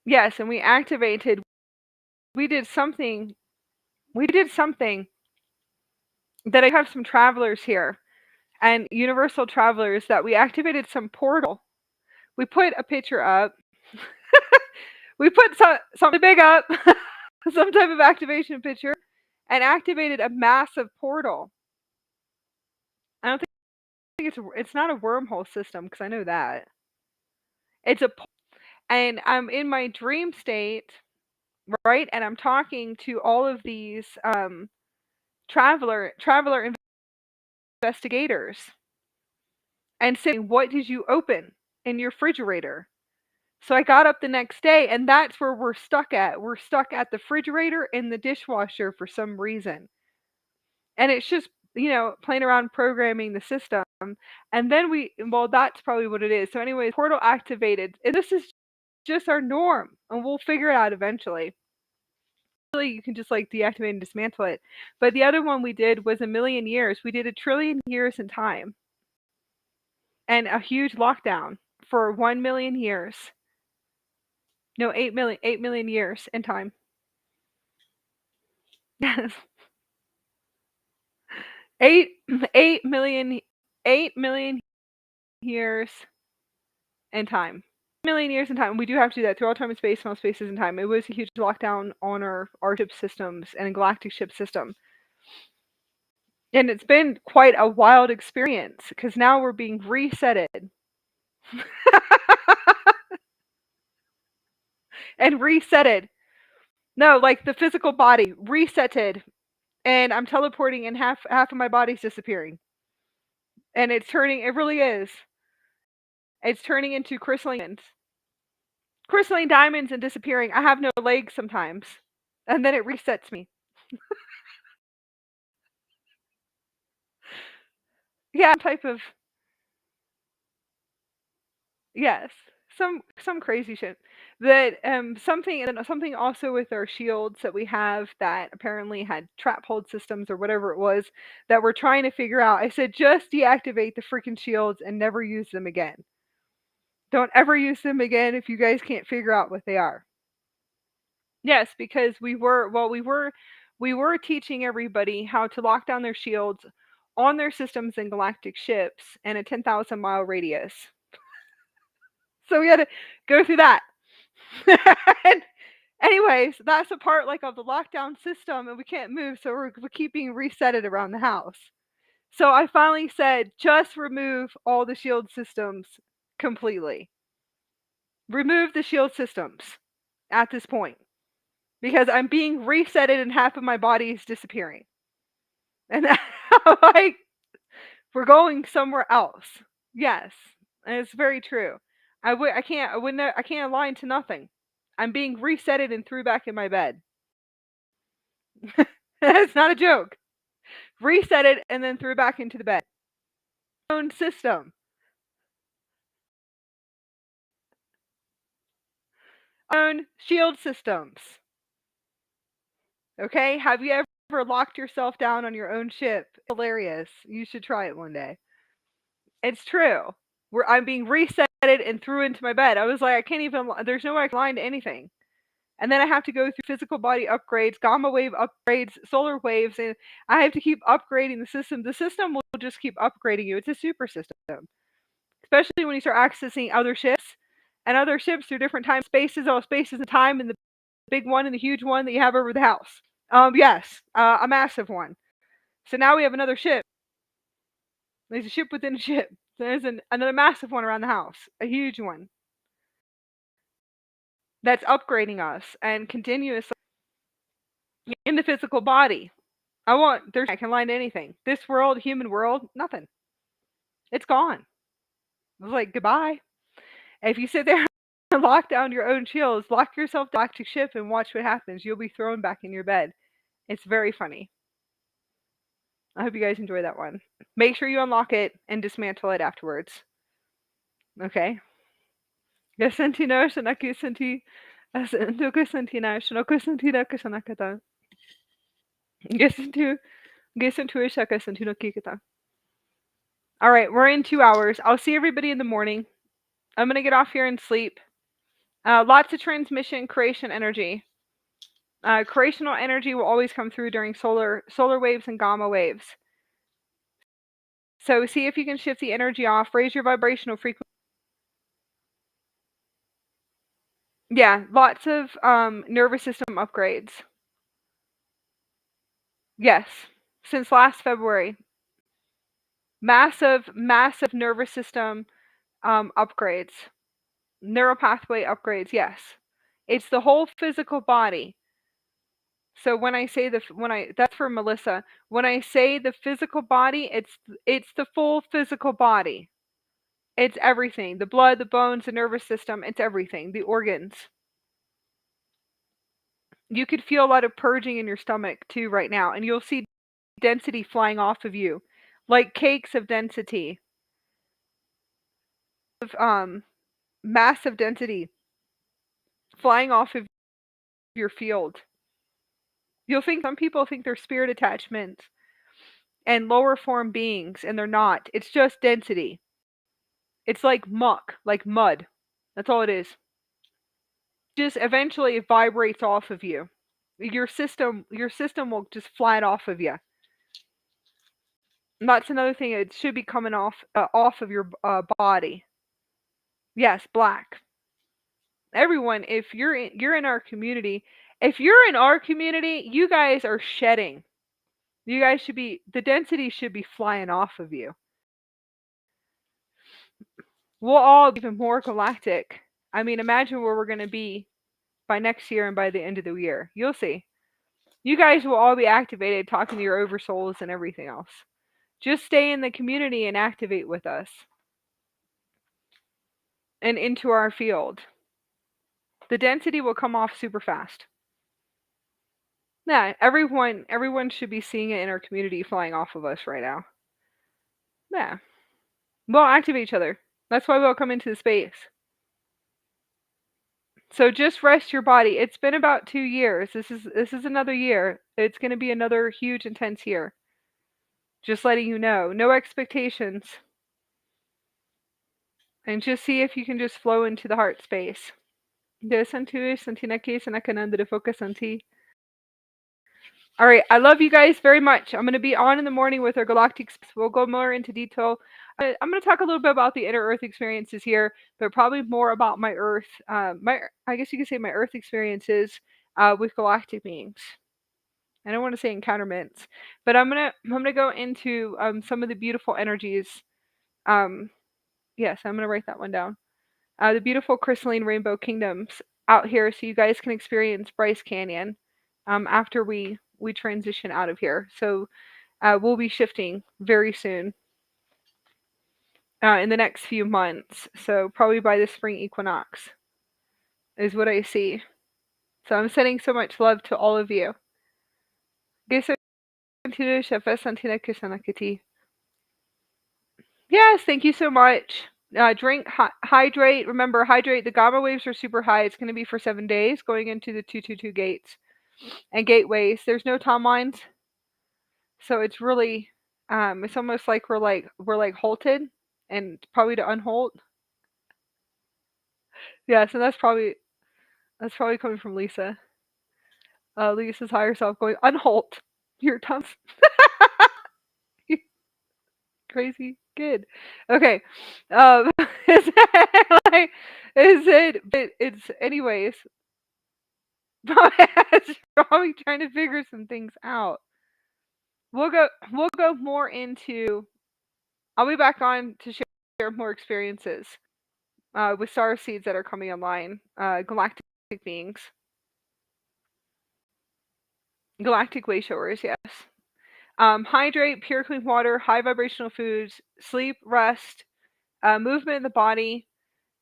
Yes, and we activated. We did something. We did something that I have some travelers here and universal travelers that we activated some portal. We put a picture up. We put something big up, some type of activation picture, and activated a massive portal. I don't think it's not a wormhole system, because I know that it's a, and I'm in my dream state, right? And I'm talking to all of these traveler investigators and saying, "What did you open in your refrigerator?" So I got up the next day, and that's where we're stuck at. We're stuck at the refrigerator and the dishwasher for some reason. And it's just, playing around programming the system. And then well, that's probably what it is. So, anyway, portal activated. And this is just our norm, and we'll figure it out eventually. Really, you can just like deactivate and dismantle it. But the other one we did was a million years. We did 1,000,000,000,000 years in time, and a huge lockdown for 1,000,000 years. No, 8 million years in time. Yes. 8 8 million 8 million years in time. Million years in time. We do have to do that through all time and space, and all spaces and time. It was a huge lockdown on our ship systems and galactic ship system. And it's been quite a wild experience, because now we're being resetted. And resetted. No, like the physical body resetted, and I'm teleporting, and half of my body's disappearing. And it's turning. It really is. It's turning into crystalline diamonds and disappearing. I have no legs sometimes, and then it resets me. Yeah, type of yes. Some crazy shit. That something also with our shields that we have that apparently had trap hold systems or whatever it was that we're trying to figure out. I said just deactivate the freaking shields and never use them again. Don't ever use them again if you guys can't figure out what they are. Yes, because we were teaching everybody how to lock down their shields on their systems and galactic ships in a 10,000-mile radius. So we had to go through that. And anyways, that's a part like of the lockdown system, and we can't move, so we're keeping resetted around the house. So I finally said, just remove all the shield systems completely. Remove the shield systems at this point because I'm being resetted and half of my body is disappearing. And I'm like, we're going somewhere else. Yes, and it's very true. I can't align to nothing. I'm being resetted and threw back in my bed. It's not a joke. Reset it and then threw back into the bed. Own system. Own shield systems. Okay? Have you ever locked yourself down on your own ship? It's hilarious. You should try it one day. It's true. I'm being resetted and threw into my bed. I was like, I can't even, there's no way I can line to anything. And then I have to go through physical body upgrades, gamma wave upgrades, solar waves, and I have to keep upgrading the system. The system will just keep upgrading you. It's a super system, especially when you start accessing other ships and other ships through different time spaces, all spaces and time, and the big one and the huge one that you have over the house. Yes, a massive one. So now we have another ship. There's a ship within a ship. There's another massive one around the house, a huge one that's upgrading us and continuously in the physical body. I can line to anything. This world, human world, nothing. It's gone. I was like, goodbye. If you sit there and lock down your own shields, lock yourself down to ship and watch what happens. You'll be thrown back in your bed. It's very funny. I hope you guys enjoy that one. Make sure you unlock it and dismantle it afterwards. Okay? Gasanti no shanaki santi asanto santi na shanoko santi na kashanakata. Gasantu shaka santi no kikata. Alright, we're in 2 hours. I'll see everybody in the morning. I'm gonna get off here and sleep. Lots of transmission, creation energy. Creational energy will always come through during solar waves and gamma waves. So see if you can shift the energy off. Raise your vibrational frequency. Yeah, lots of nervous system upgrades. Yes, since last February. Massive nervous system upgrades. Neuropathway upgrades, yes. It's the whole physical body. So when I say that's for Melissa. When I say the physical body, it's the full physical body. It's everything. The blood, the bones, the nervous system, it's everything. The organs. You could feel a lot of purging in your stomach too right now, and you'll see density flying off of you. Like cakes of density. Of massive density flying off of your field. Some people think they're spirit attachments and lower form beings, and they're not. It's just density. It's like muck, like mud. That's all it is. Just eventually it vibrates off of you. Your system will just fly it off of you. And that's another thing. It should be coming off of your body. Yes, black. Everyone, if you're in our community, you guys are shedding. You guys should be, the density should be flying off of you. We'll all be even more galactic. I mean, imagine where we're going to be by next year and by the end of the year. You'll see. You guys will all be activated, talking to your oversouls and everything else. Just stay in the community and activate with us. And into our field. The density will come off super fast. Yeah, everyone should be seeing it in our community flying off of us right now. Yeah. We'll activate each other. That's why we'll come into the space. So just rest your body. It's been about 2 years. This is another year. It's going to be another huge, intense year. Just letting you know. No expectations. And just see if you can just flow into the heart space. All right, I love you guys very much. I'm going to be on in the morning with our Galactic. We'll go more into detail. I'm going to talk a little bit about the inner Earth experiences here, but probably more about my Earth, I guess you could say my Earth experiences with galactic beings. I don't want to say encounterments, but I'm gonna go into some of the beautiful energies. Um, yes, I'm gonna write that one down. The beautiful crystalline rainbow kingdoms out here, so you guys can experience Bryce Canyon after we transition out of here. So we'll be shifting very soon in the next few months. So probably by the spring equinox is what I see. So I'm sending so much love to all of you. Yes, thank you so much. Drink, hydrate. Remember, hydrate. The gamma waves are super high. It's going to be for 7 days going into the 222 gates and gateways. There's no timelines, so it's really, it's almost like we're like halted and probably to unhalt. Yeah, so that's probably coming from Lisa. Lisa's higher self going unhalt. Your tongue's crazy good. Okay. Is it like, is it? But it's anyways. It's probably trying to figure some things out. We'll go more into. I'll be back on to share more experiences with star seeds that are coming online. Galactic beings, galactic way showers. Yes. Hydrate, pure clean water, high vibrational foods, sleep, rest, movement in the body.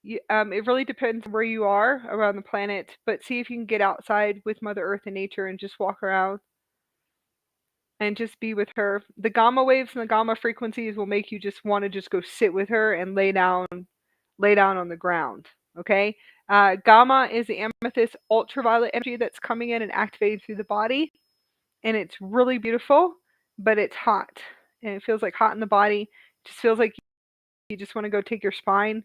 It really depends on where you are around the planet, but see if you can get outside with Mother Earth and nature and just walk around and just be with her. The gamma waves and the gamma frequencies will make you just want to just go sit with her and lay down on the ground. Okay. Gamma is the amethyst ultraviolet energy that's coming in and activating through the body, and it's really beautiful, but it's hot, and it feels like hot in the body. It just feels like you just want to go take your spine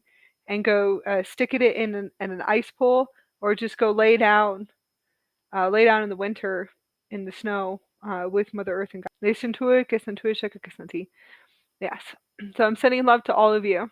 and go stick it in an ice pool, or just go lay down in the winter in the snow with Mother Earth and God. Yes. So I'm sending love to all of you.